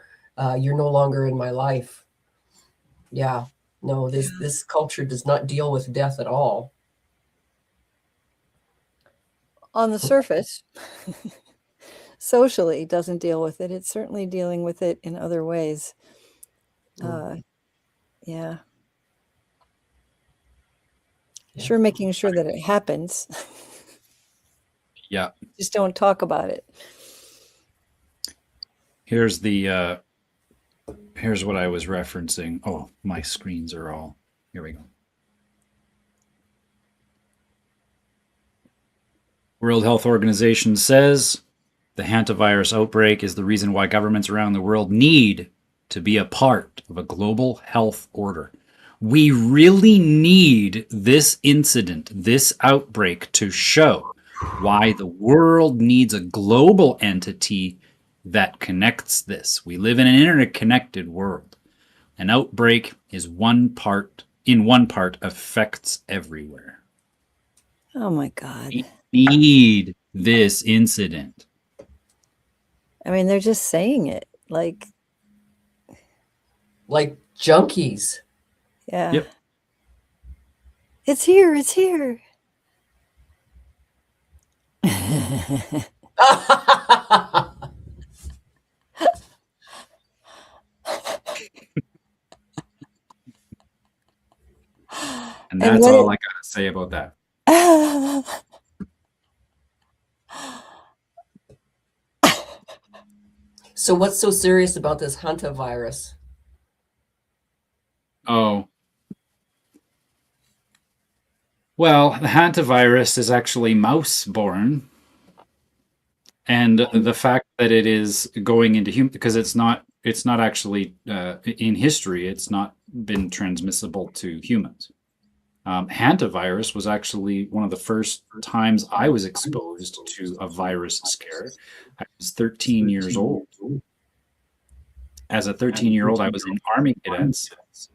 Speaker 3: you're no longer in my life. Yeah. No, this culture does not deal with death at all.
Speaker 1: On the surface, socially doesn't deal with it. It's certainly dealing with it in other ways. Yeah. Sure, making sure that it happens.
Speaker 2: Yeah.
Speaker 1: Just don't talk about it.
Speaker 2: Here's what I was referencing. Oh, my screens are all... Here we go. World Health Organization says the hantavirus outbreak is the reason why governments around the world need to be a part of a global health order. We really need this incident, this outbreak, to show why the world needs a global entity that connects this. We live in an interconnected world. An outbreak is one part affects everywhere.
Speaker 1: Oh my God.
Speaker 2: We need this incident.
Speaker 1: I mean, they're just saying it like
Speaker 3: junkies.
Speaker 1: Yeah.
Speaker 2: Yep.
Speaker 1: It's here. It's here.
Speaker 2: And that's all I got to say about that.
Speaker 3: So what's so serious about this hantavirus?
Speaker 2: Oh. Well, the hantavirus is actually mouse-borne. And the fact that it is going into human, because it's not actually, in history, it's not been transmissible to humans. Hantavirus was actually one of the first times I was exposed to a virus scare. I was 13 years old. as a 13-year-old, I was in Army Cadets,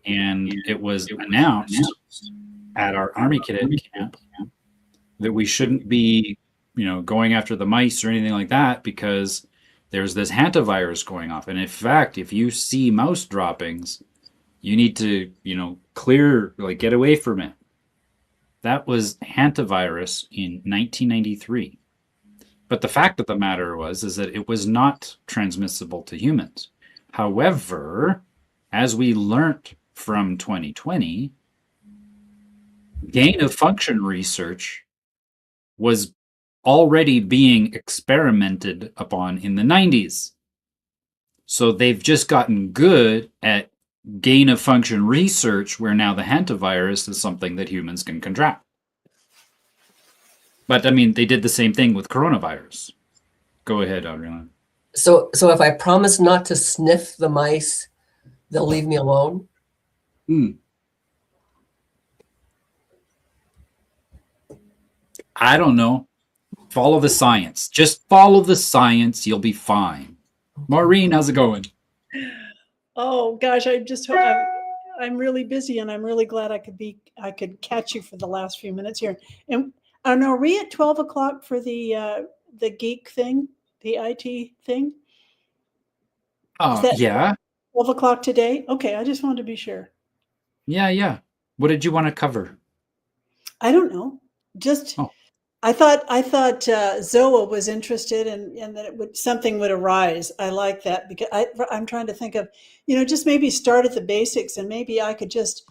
Speaker 2: and it was announced at our Army Cadet camp that we shouldn't be, going after the mice or anything like that because there's this hantavirus going off. And in fact, if you see mouse droppings, you need to, clear, get away from it. That was hantavirus in 1993. But the fact of the matter is that it was not transmissible to humans. However, as we learnt from 2020, gain of function research was already being experimented upon in the 90s. So they've just gotten good at gain of function research where now the hantavirus is something that humans can contract. But I mean, they did the same thing with coronavirus. Go ahead, Adriana.
Speaker 3: So if I promise not to sniff the mice, they'll leave me alone?
Speaker 2: I don't know. Follow the science. Just follow the science. You'll be fine. Maureen, how's it going?
Speaker 4: Oh gosh, I'm really busy, and I'm really glad I could catch you for the last few minutes here. And are we at 12 o'clock for the geek thing, the IT thing?
Speaker 2: Yeah.
Speaker 4: 12 o'clock today? Okay, I just wanted to be sure.
Speaker 2: Yeah. What did you want to cover?
Speaker 4: I don't know. Just I thought Zoa was interested, and that something would arise. I like that because I'm trying to think of, just maybe start at the basics, and maybe I could just,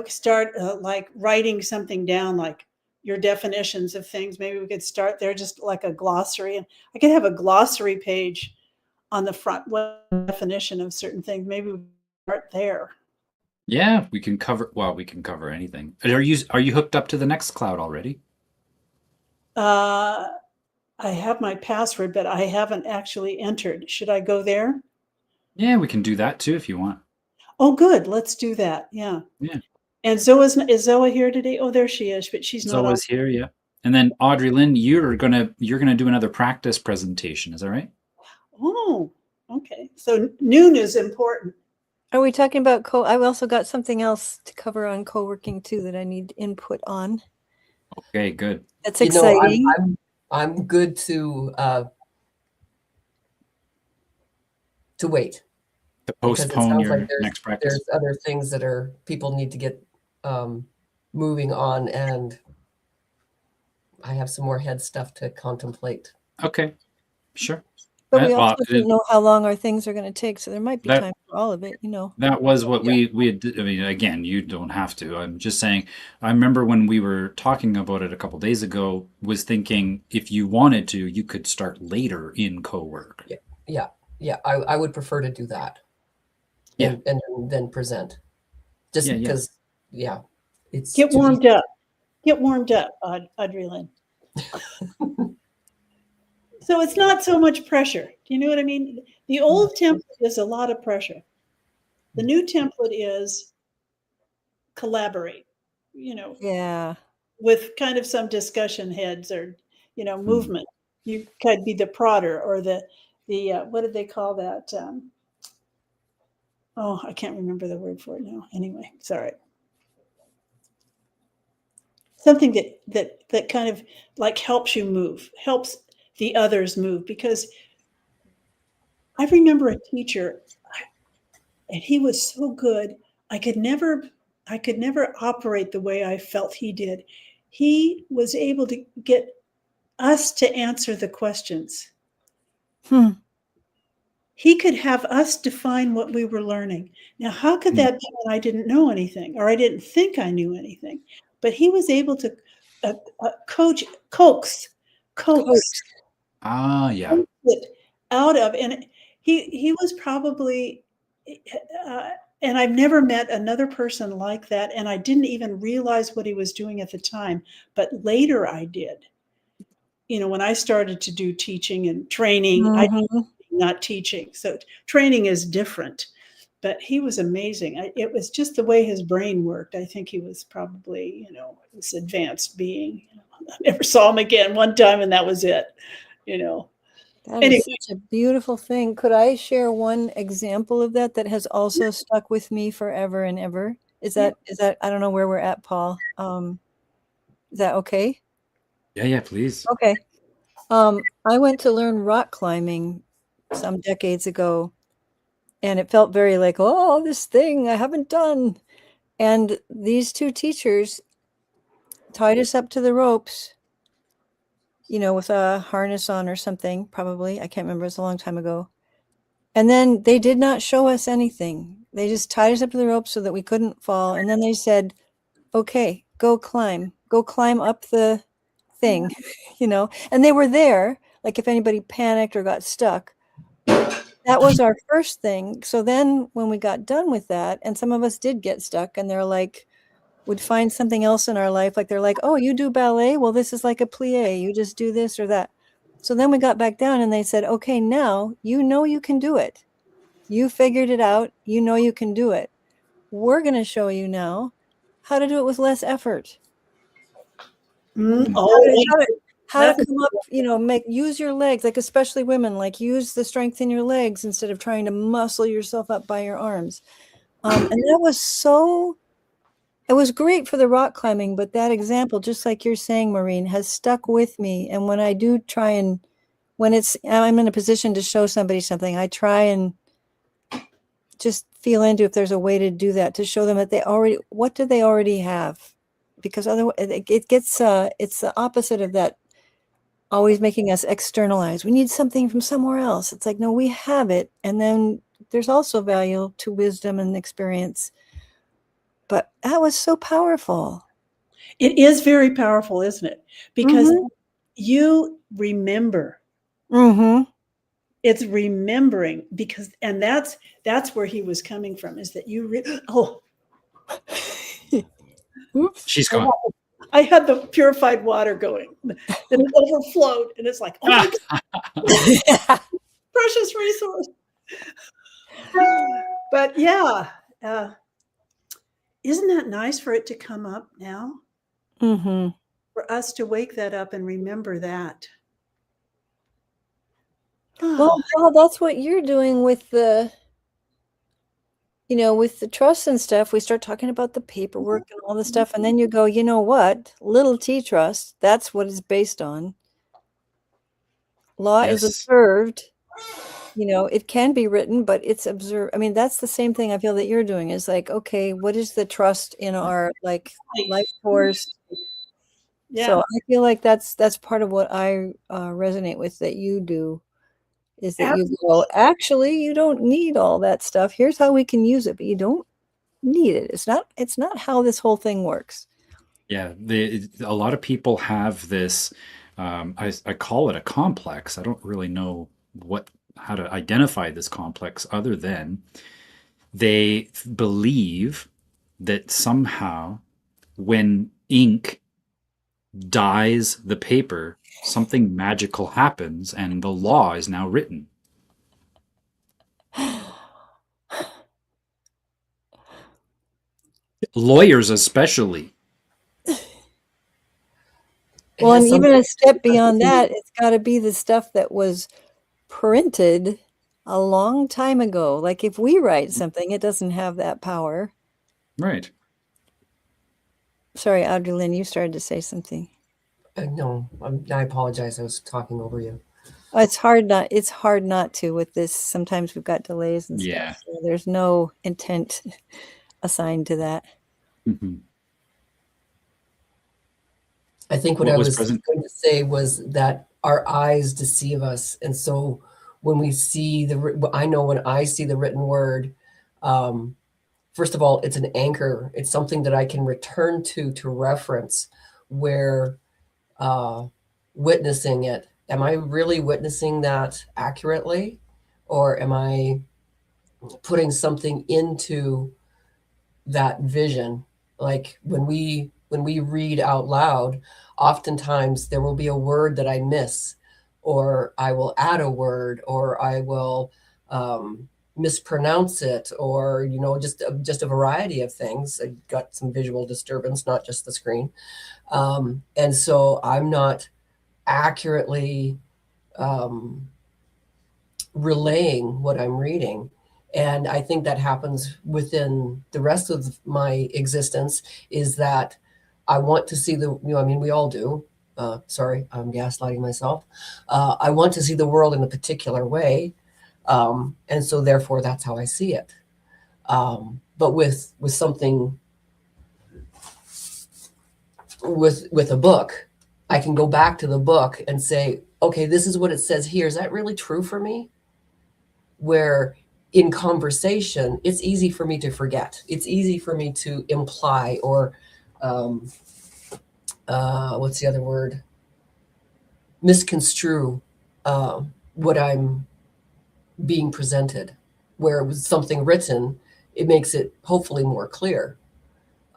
Speaker 4: start like writing something down, like your definitions of things. Maybe we could start there, just like a glossary, and I could have a glossary page on the front, what definition of certain things. Maybe we start there.
Speaker 2: Yeah, we can cover anything. Are you hooked up to the Nextcloud already?
Speaker 4: I have my password, but I haven't actually entered. Should I go there?
Speaker 2: Yeah, we can do that too if you want.
Speaker 4: Oh, good. Let's do that. Yeah.
Speaker 2: Yeah.
Speaker 4: And is Zoa here today? Oh, there she is, but she's not.
Speaker 2: Zoa's here, yeah. And then Audrey Lynn, you're gonna do another practice presentation. Is that right?
Speaker 4: Oh, okay. So noon is important.
Speaker 1: Are we talking about I've also got something else to cover on co-working too that I need input on.
Speaker 2: Okay, good.
Speaker 1: That's exciting.
Speaker 3: I'm good to wait.
Speaker 2: To postpone your
Speaker 3: like
Speaker 2: next practice.
Speaker 3: There's other things that people need to get moving on, and I have some more head stuff to contemplate.
Speaker 2: Okay, sure.
Speaker 1: But we also don't know how long our things are going to take, so there might be time for all of it,
Speaker 2: That was what we had. I mean, again, you don't have to. I'm just saying, I remember when we were talking about it a couple days ago, was thinking if you wanted to, you could start later in co-work.
Speaker 3: Yeah. I would prefer to do that.
Speaker 2: Yeah.
Speaker 3: And then present. Just because, it's
Speaker 4: Get warmed up. Get warmed up, Audrey Lynn. So it's not so much pressure. Do you know what I mean? The old template is a lot of pressure. The new template is collaborate, with kind of some discussion heads or, movement. You could be the prodder or the what did they call that? I can't remember the word for it now. Anyway, sorry. Something that kind of like helps you move, helps the others move, because I remember a teacher, and he was so good. I could never operate the way I felt he did. He was able to get us to answer the questions. He could have us define what we were learning. Now, how could that be when I didn't know anything, or I didn't think I knew anything? But he was able to coax.
Speaker 2: Yeah.
Speaker 4: Out of, and he was probably, and I've never met another person like that, and I didn't even realize what he was doing at the time, but later I did. When I started to do teaching and training, I not teaching, so training is different. But he was amazing. It was just the way his brain worked. I think he was probably, this advanced being. I never saw him again one time, and that was it.
Speaker 1: That
Speaker 4: Anyway.
Speaker 1: is such a beautiful thing. Could I share one example of that that has also stuck with me forever and ever? Is that I don't know where we're at, Paul. Is that okay?
Speaker 2: Yeah, please.
Speaker 1: Okay. I went to learn rock climbing some decades ago, and it felt very like, oh, this thing I haven't done. And these two teachers tied us up to the ropes, with a harness on or something, probably. I can't remember. It was a long time ago. And then they did not show us anything. They just tied us up to the ropes so that we couldn't fall. And then they said, okay, go climb up the thing, and they were there. Like if anybody panicked or got stuck, that was our first thing. So then when we got done with that, and some of us did get stuck, and they're like, would find something else in our life. Like they're like, oh, you do ballet? Well, this is like a plie. You just do this or that. So then we got back down and they said, okay, now you can do it. You figured it out. You can do it. We're going to show you now how to do it with less effort. How to come up, use your legs, like especially women, like use the strength in your legs instead of trying to muscle yourself up by your arms. And it was great for the rock climbing, but that example, just like you're saying, Maureen, has stuck with me. And when I do try and when I'm in a position to show somebody something, I try and just feel into if there's a way to do that, to show them that what do they already have? Because otherwise it gets, it's the opposite of that, always making us externalize. We need something from somewhere else. It's like, no, we have it. And then there's also value to wisdom and experience. But that was so powerful.
Speaker 4: It is very powerful, isn't it? Because you remember.
Speaker 1: Mm-hmm.
Speaker 4: It's remembering, and that's where he was coming from, is that you
Speaker 2: Oops. She's gone.
Speaker 4: I had the purified water going, and it overflowed, and it's like, oh my God, precious resource. But yeah, isn't that nice for it to come up now?
Speaker 1: Mm-hmm.
Speaker 4: For us to wake that up and remember that.
Speaker 1: Well, that's what you're doing with the, with the trust and stuff. We start talking about the paperwork and all the stuff, and then you go, you know what? Little T trust, that's what it's based on. Law is observed. It can be written, but it's observed. I mean, that's the same thing I feel that you're doing, is like, okay, what is the trust in our life force? Yeah. So I feel like that's part of what I resonate with that you do, is that you go, actually, you don't need all that stuff. Here's how we can use it, but you don't need it. It's not how this whole thing works.
Speaker 2: Yeah, a lot of people have this, I call it a complex. I don't really know how to identify this complex, other than they believe that somehow when ink dyes the paper, something magical happens and the law is now written. Lawyers especially.
Speaker 1: Well, and even a step beyond that, it's got to be the stuff that was printed a long time ago. Like if we write something, it doesn't have that power.
Speaker 2: Right.
Speaker 1: Sorry, Audrey-Lynn, you started to say something.
Speaker 3: No, I apologize. I was talking over you.
Speaker 1: It's hard not to with this. Sometimes we've got delays and stuff. So there's no intent assigned to that.
Speaker 2: Mm-hmm.
Speaker 3: I think what I was going to say was that our eyes deceive us. And so when we see when I see the written word, first of all, it's an anchor. It's something that I can return to reference, where witnessing it. Am I really witnessing that accurately? Or am I putting something into that vision? Like when we read out loud, oftentimes there will be a word that I miss, or I will add a word, or I will mispronounce it, or just a variety of things. I got some visual disturbance, not just the screen, and so I'm not accurately relaying what I'm reading. And I think that happens within the rest of my existence, is that I want to see we all do. Sorry, I'm gaslighting myself. I want to see the world in a particular way. And so therefore that's how I see it. But with something, with a book, I can go back to the book and say, okay, this is what it says here. Is that really true for me? Where in conversation, it's easy for me to forget. It's easy for me to imply or what's the other word? Misconstrue what I'm being presented. Where it was something written, it makes it hopefully more clear.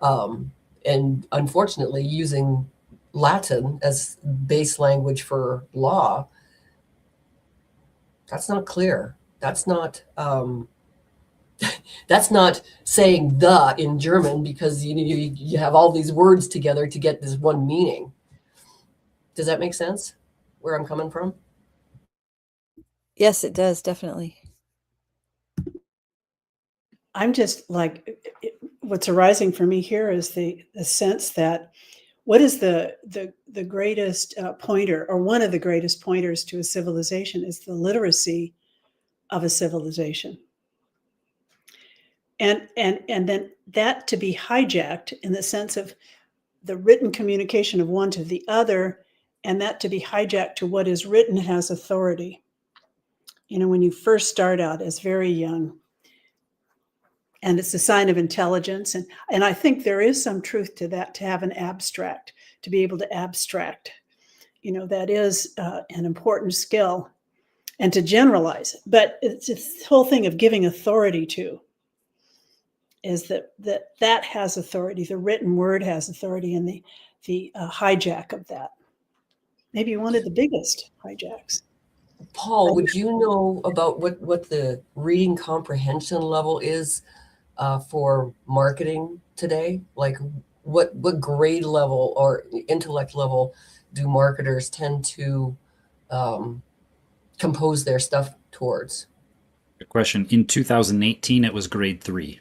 Speaker 3: And unfortunately, using Latin as base language for law, that's not clear. That's not that's not saying "the" in German, because you have all these words together to get this one meaning. Does that make sense? Where I'm coming from?
Speaker 1: Yes, it does, definitely.
Speaker 4: I'm just like, what's arising for me here is the sense that what is the greatest pointer, or one of the greatest pointers to a civilization, is the literacy of a civilization. And then that to be hijacked in the sense of the written communication of one to the other, and that to be hijacked to what is written has authority. When you first start out as very young, and it's a sign of intelligence. And I think there is some truth to that, to have an abstract, to be able to abstract, that is an important skill, and to generalize it. But it's this whole thing of giving authority to, is that has authority. The written word has authority, and the hijack of that. Maybe one of the biggest hijacks.
Speaker 3: Paul, would you know about what the reading comprehension level is for marketing today? Like what grade level or intellect level do marketers tend to compose their stuff towards?
Speaker 2: Good question. In 2018, it was grade 3.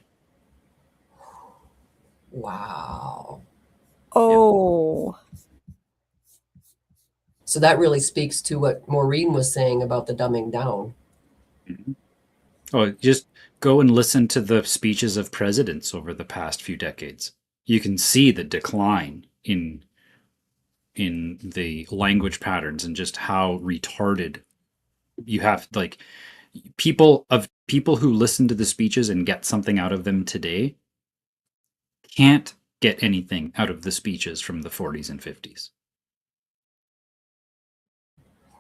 Speaker 3: Wow.
Speaker 1: Oh.
Speaker 3: So that really speaks to what Maureen was saying about the dumbing down.
Speaker 2: Mm-hmm. Oh, just go and listen to the speeches of presidents over the past few decades. You can see the decline in the language patterns and just how retarded you have. Like, people who listen to the speeches and get something out of them today can't get anything out of the speeches from the 40s and 50s.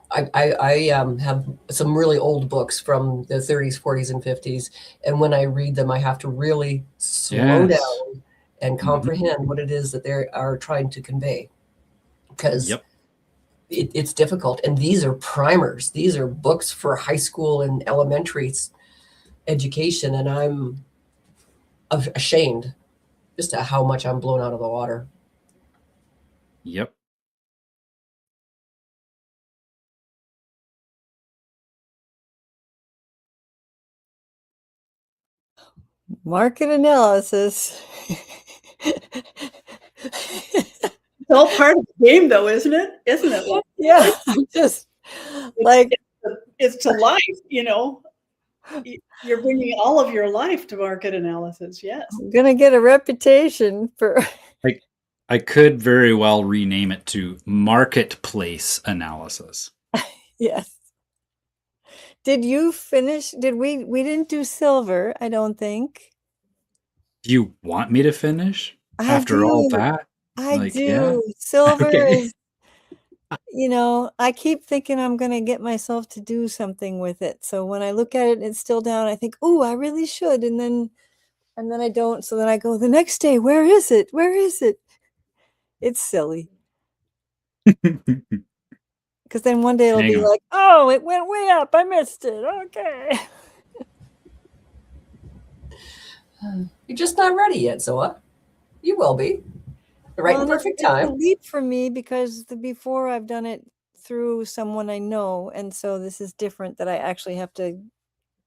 Speaker 3: I have some really old books from the 30s, 40s, and 50s, and when I read them, I have to really slow down and comprehend what it is that they are trying to convey, because it's difficult. And these are primers; these are books for high school and elementary education, and I'm ashamed just at how much I'm blown out of the water.
Speaker 2: Yep.
Speaker 1: Market analysis.
Speaker 4: It's all part of the game, though, isn't it? Isn't it?
Speaker 1: Yeah, just like
Speaker 4: it's to life. You're bringing all of your life to market analysis. Yes,
Speaker 1: I'm gonna get a reputation for.
Speaker 2: I could very well rename it to marketplace analysis.
Speaker 1: Yes. Did you finish? Did we didn't do silver, I don't think.
Speaker 2: Do you want me to finish after all that?
Speaker 1: I do. Yeah. Silver is, I keep thinking I'm going to get myself to do something with it. So when I look at it and it's still down, I think, oh, I really should. And then I don't. So then I go the next day, where is it? Where is it? It's silly. Because then one day it'll be like, oh, it went way up. I missed it. Okay.
Speaker 3: You're just not ready yet, Zoa. You will be. Perfect time.
Speaker 1: It's a leap for me because before I've done it through someone I know, and so this is different that I actually have to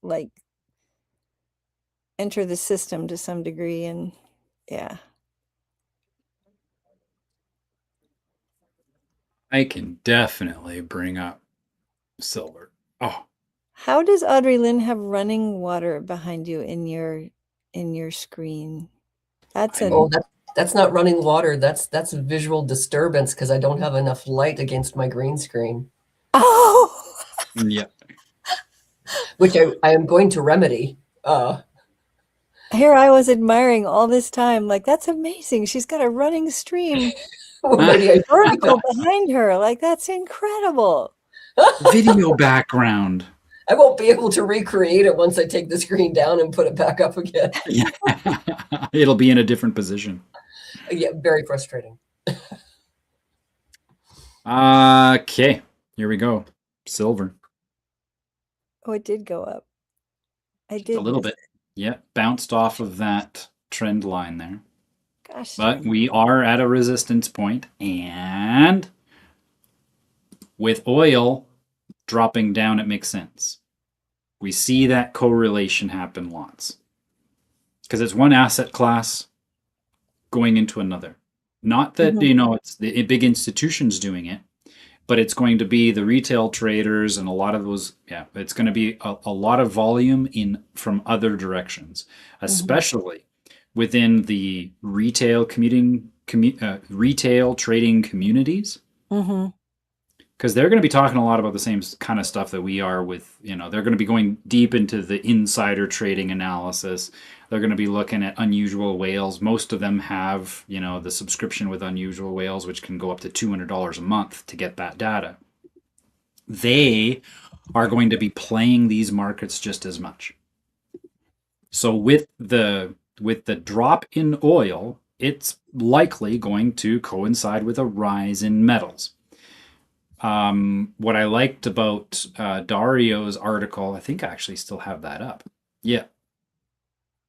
Speaker 1: like enter the system to some degree, and yeah.
Speaker 2: I can definitely bring up silver. Oh,
Speaker 1: How does Audrey Lynn have running water behind you in your screen? That's a
Speaker 3: That's not running water. That's a visual disturbance because I don't have enough light against my green screen.
Speaker 1: oh.
Speaker 2: yeah.
Speaker 3: Which I am going to remedy.
Speaker 1: Here I was admiring all this time, like that's amazing. She's got a running stream vertical behind her. Like that's incredible.
Speaker 2: Video background.
Speaker 3: I won't be able to recreate it once I take the screen down and put it back up again.
Speaker 2: Yeah. It'll be in a different position.
Speaker 3: Yeah, very frustrating.
Speaker 2: Okay, here we go. Silver.
Speaker 1: Oh, it did go up. I did
Speaker 2: A little bit. Yeah, bounced off of that trend line there.
Speaker 1: Gosh.
Speaker 2: But we are at a resistance point, and with oil dropping down, it makes sense. We see that correlation happen lots. Because it's one asset class going into another. Not that, it's the big institutions doing it, but it's going to be the retail traders and a lot of those. Yeah, it's going to be a lot of volume from other directions, especially within the retail retail trading communities. Because they're going to be talking a lot about the same kind of stuff that we are with, they're going to be going deep into the insider trading analysis. They're going to be looking at unusual whales. Most of them have, the subscription with unusual whales, which can go up to $200 a month to get that data. They are going to be playing these markets just as much. So with the drop in oil, it's likely going to coincide with a rise in metals. What I liked about Dario's article, I think I actually still have that up. Yeah.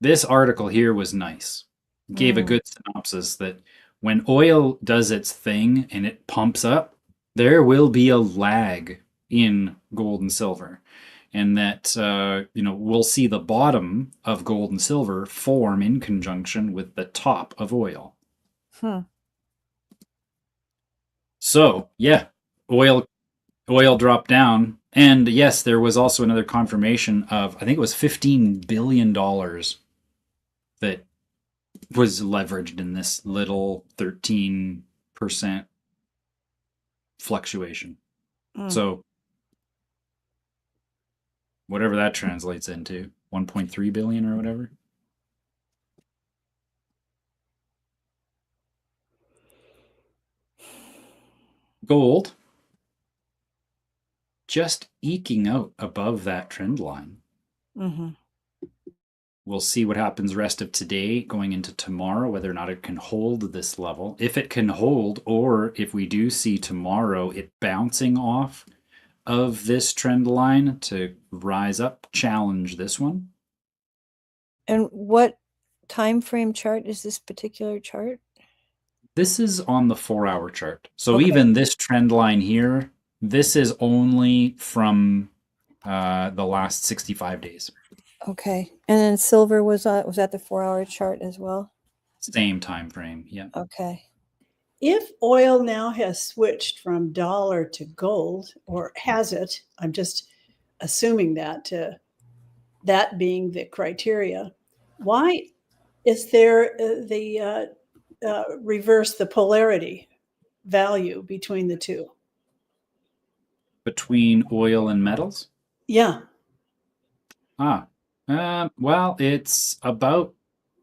Speaker 2: This article here was nice. Gave a good synopsis that when oil does its thing and it pumps up, there will be a lag in gold and silver. And that, we'll see the bottom of gold and silver form in conjunction with the top of oil. So, yeah. Oil dropped down, and yes, there was also another confirmation of, I think it was $15 billion that was leveraged in this little 13% fluctuation. So whatever that translates into, 1.3 billion or whatever. Gold just eking out above that trend line. We'll see what happens rest of today going into tomorrow, whether or not it can hold this level. If it can hold, or if we do see tomorrow it bouncing off of this trend line to rise up, challenge this one.
Speaker 1: And what time frame chart is this particular chart?
Speaker 2: This is on the 4-hour chart. So even this trend line here, this is only from the last 65 days.
Speaker 1: Okay. And then silver was that the 4-hour chart as well?
Speaker 2: Same time frame, yeah.
Speaker 1: Okay.
Speaker 4: If oil now has switched from dollar to gold, or has it, I'm just assuming that that being the criteria, why is there reverse the polarity value between the two?
Speaker 2: Between oil and metals?
Speaker 4: Yeah.
Speaker 2: Well, it's about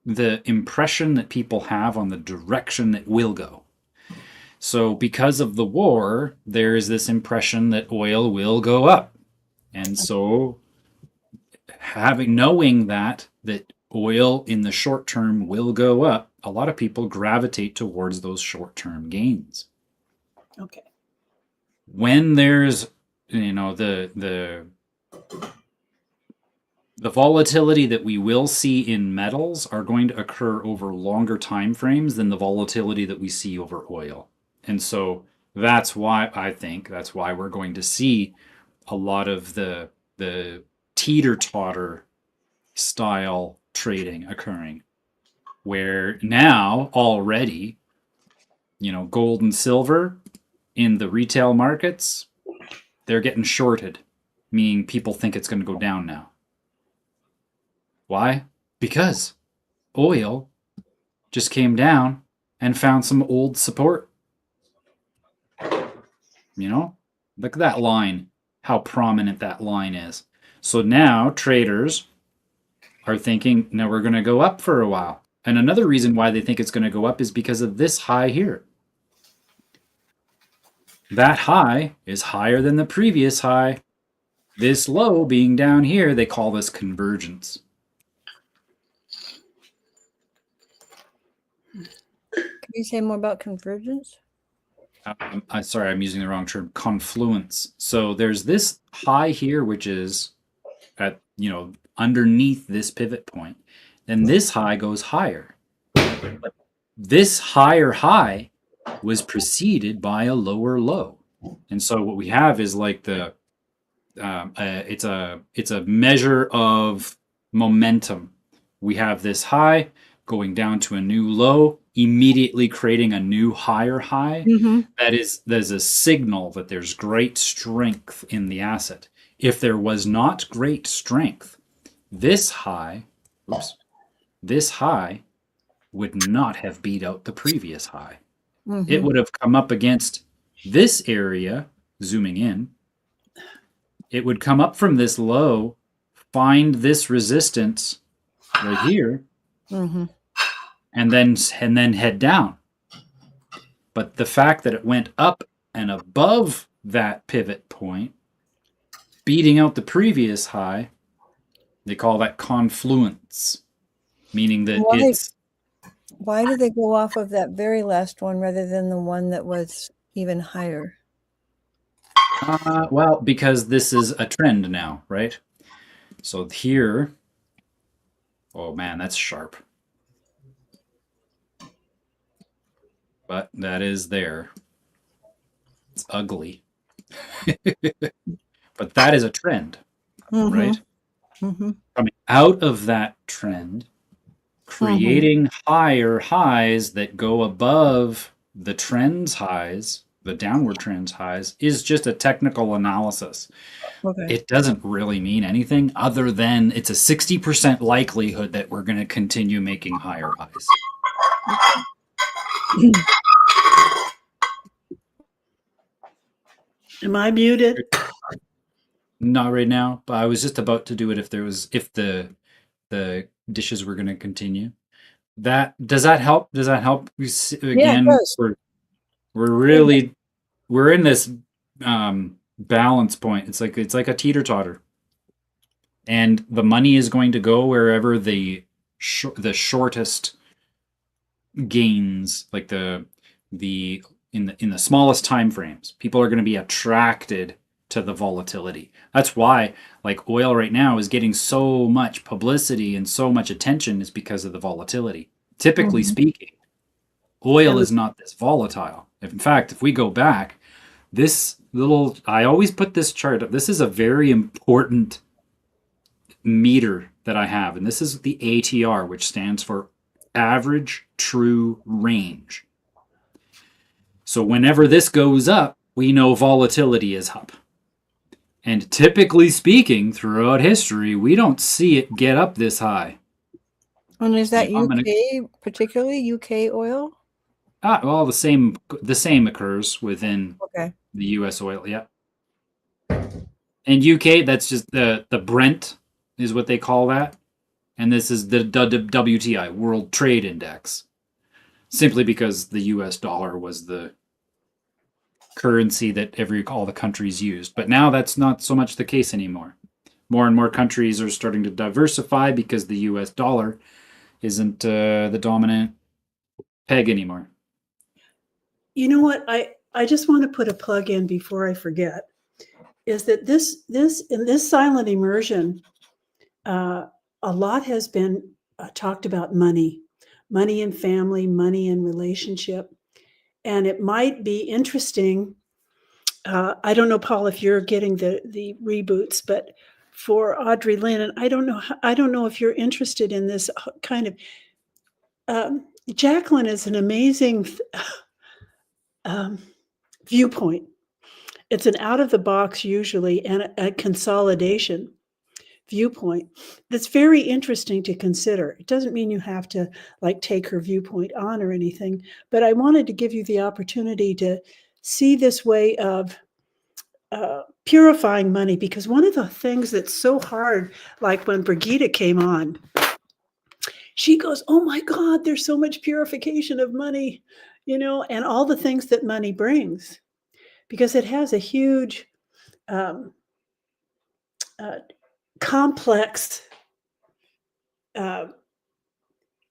Speaker 2: the impression that people have on the direction that will go. So because of the war, there is this impression that oil will go up. And so knowing that oil in the short term will go up, a lot of people gravitate towards those short-term gains.
Speaker 4: Okay.
Speaker 2: When there's, the volatility that we will see in metals are going to occur over longer time frames than the volatility that we see over oil. And so that's why we're going to see a lot of the teeter-totter style trading occurring, where now already, gold and silver in the retail markets, they're getting shorted, meaning people think it's going to go down now. Why? Because oil just came down and found some old support. Look at that line, how prominent that line is. So now traders are thinking, now we're going to go up for a while. And another reason why they think it's going to go up is because of this high here. That high is higher than the previous high. This low being down here, they call this convergence.
Speaker 1: Can you say more about convergence?
Speaker 2: I'm sorry, I'm using the wrong term. Confluence. So there's this high here, which is at, underneath this pivot point. Then this high goes higher. But this higher high was preceded by a lower low. And so what we have is like it's a measure of momentum. We have this high going down to a new low, immediately creating a new higher high.
Speaker 1: Mm-hmm.
Speaker 2: There's a signal that there's great strength in the asset. If there was not great strength, this high would not have beat out the previous high.
Speaker 1: Mm-hmm.
Speaker 2: It would have come up against this area, zooming in. It would come up from this low, find this resistance right here,
Speaker 1: Mm-hmm.
Speaker 2: and then head down. But the fact that it went up and above that pivot point, beating out the previous high, they call that confluence, meaning that
Speaker 1: Why did they go off of that very last one rather than the one that was even higher?
Speaker 2: Well, because this is a trend now, right? So here, oh man, that's sharp. But that is there. It's ugly. But that is a trend,
Speaker 1: Mm-hmm.
Speaker 2: right?
Speaker 1: Mm-hmm.
Speaker 2: Coming out of that trend, creating higher highs that go above the trend's highs, the downward trend's highs, is just a technical analysis.
Speaker 1: Okay.
Speaker 2: It doesn't really mean anything other than it's a 60% likelihood that we're going to continue making higher highs.
Speaker 4: Am I muted?
Speaker 2: Not right now, but I was just about to do it if the dishes were going to continue. Does that help? Does that help? Again,
Speaker 1: it does.
Speaker 2: we're in this balance point. It's like a teeter-totter, and the money is going to go wherever the shortest gains, like in the smallest time frames. People are going to be attracted to the volatility. That's why like oil right now is getting so much publicity and so much attention, is because of the volatility. Typically speaking, oil is not this volatile. In fact, if we go back, I always put this chart up. This is a very important meter that I have, and this is the ATR, which stands for average true range. So whenever this goes up, we know volatility is up. And typically speaking, throughout history, we don't see it get up this high.
Speaker 1: And is that UK, particularly UK oil?
Speaker 2: Well, the same occurs within
Speaker 1: Okay.
Speaker 2: the US oil, yeah. And UK, that's just the Brent is what they call that. And this is the WTI, World Trade Index. Simply because the US dollar was the currency that all the countries used. But now that's not so much the case anymore. More and more countries are starting to diversify because the US dollar isn't the dominant peg anymore.
Speaker 4: You know what? I just want to put a plug in before I forget, is that in this silent immersion, a lot has been talked about money and family, money and relationship. and it might be interesting. I don't know, Paul, if you're getting the reboots, but for Audrey Lynn, and I don't know if you're interested in this kind of. Jacqueline is an amazing viewpoint. It's an out of the box usually and a consolidation viewpoint that's very interesting to consider. It doesn't mean you have to like take her viewpoint on or anything, but I wanted to give you the opportunity to see this way of purifying money, because one of the things that's so hard, like when Brigitte came on, she goes, oh my God, there's so much purification of money, and all the things that money brings, because it has a huge complex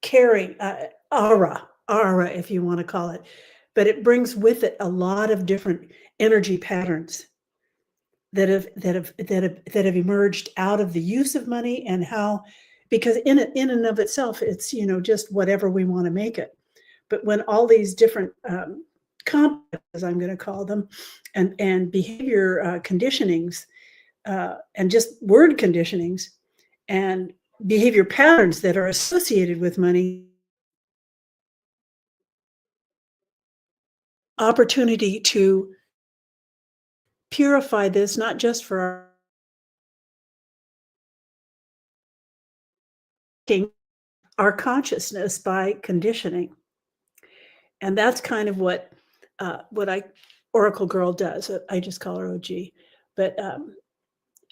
Speaker 4: carrying aura, if you want to call it, but it brings with it a lot of different energy patterns that have emerged out of the use of money, and how, because in and of itself, it's just whatever we want to make it. But when all these different complexes, I'm going to call them, and behavior conditionings, and just word conditionings and behavior patterns that are associated with money, opportunity to purify this, not just for our consciousness by conditioning. And that's kind of what Oracle Girl does. I just call her OG. But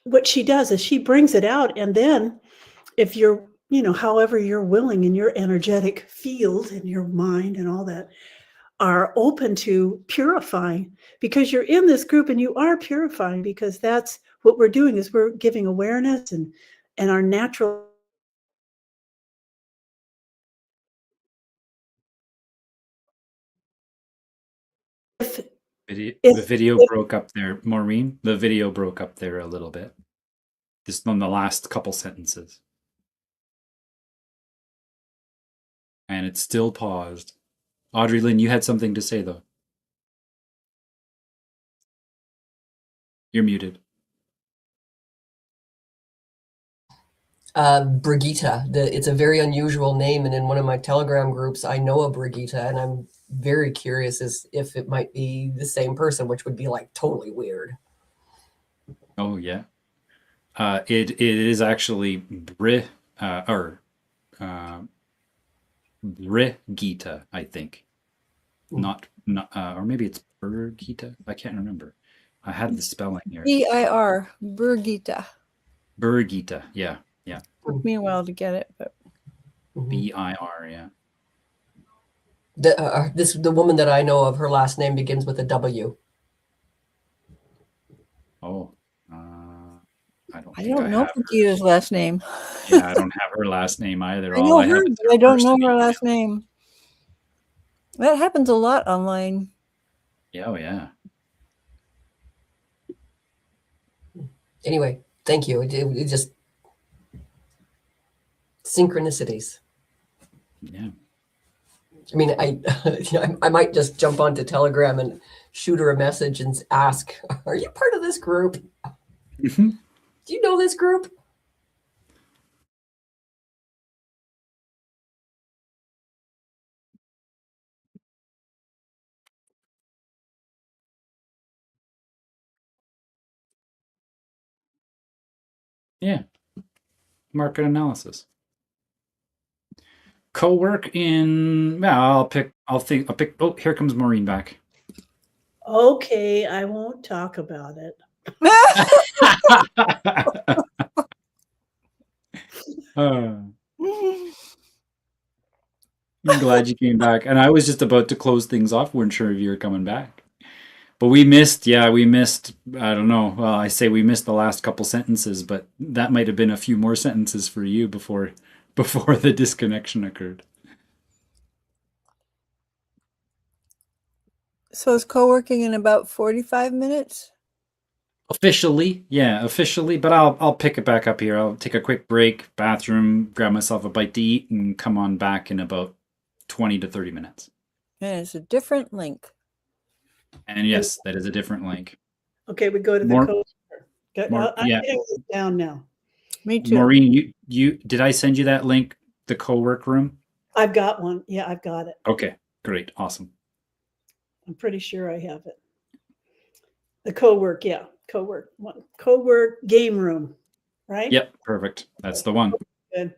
Speaker 4: what she does is she brings it out, and then if you're, however you're willing in your energetic field and your mind and all that, are open to purifying, because you're in this group and you are purifying, because that's what we're doing, is we're giving awareness and our natural.
Speaker 2: The video broke up there, Maureen. The video broke up there a little bit. Just on the last couple sentences. And it's still paused. Audrey Lynn, you had something to say, though. You're muted.
Speaker 3: Brigitte. It's a very unusual name, and in one of my Telegram groups, I know a Brigitte, and I'm very curious as if it might be the same person, which would be like totally weird.
Speaker 2: Oh yeah, it is actually Brigitte, I think, not or maybe it's Brigitte. I can't remember. I had the spelling here.
Speaker 1: B-I-R, Brigitte.
Speaker 2: Brigitte, yeah.
Speaker 1: Took me a while to get it, but
Speaker 2: B-I-R, yeah.
Speaker 3: The woman that I know of, her last name begins with a W.
Speaker 2: Oh, I
Speaker 1: don't know Brigitte's last name.
Speaker 2: Yeah, I don't have her last name either.
Speaker 1: I know her, but I don't know her last name. That happens a lot online.
Speaker 2: Yeah, oh yeah.
Speaker 3: Anyway, thank you. It just synchronicities.
Speaker 2: Yeah.
Speaker 3: I mean, I might just jump onto Telegram and shoot her a message and ask, "Are you part of this group?
Speaker 2: Mm-hmm.
Speaker 3: Do you know this group?"
Speaker 2: Yeah. Market analysis. Co-work in. Yeah, I'll pick. Oh, here comes Maureen back.
Speaker 4: Okay, I won't talk about it.
Speaker 2: I'm glad you came back. And I was just about to close things off. We weren't sure if you were coming back. But we missed, I don't know. Well, I say we missed the last couple sentences, but that might have been a few more sentences for you before the disconnection occurred.
Speaker 1: So is co-working in about 45 minutes?
Speaker 2: Officially, but I'll pick it back up here. I'll take a quick break, bathroom, grab myself a bite to eat, and come on back in about 20 to 30 minutes.
Speaker 1: And it's a different link.
Speaker 2: And yes, that is a different link.
Speaker 4: Okay, we go to the
Speaker 2: More-
Speaker 4: code. I'm
Speaker 2: yeah.
Speaker 4: getting this down now.
Speaker 1: Me too.
Speaker 2: Maureen, you did I send you that link, the co-work room?
Speaker 4: I've got one. Yeah, I've got it.
Speaker 2: Okay, great, awesome.
Speaker 4: I'm pretty sure I have it. The co-work, yeah, co-work game room, right?
Speaker 2: Yep, perfect. That's the one.
Speaker 4: Good.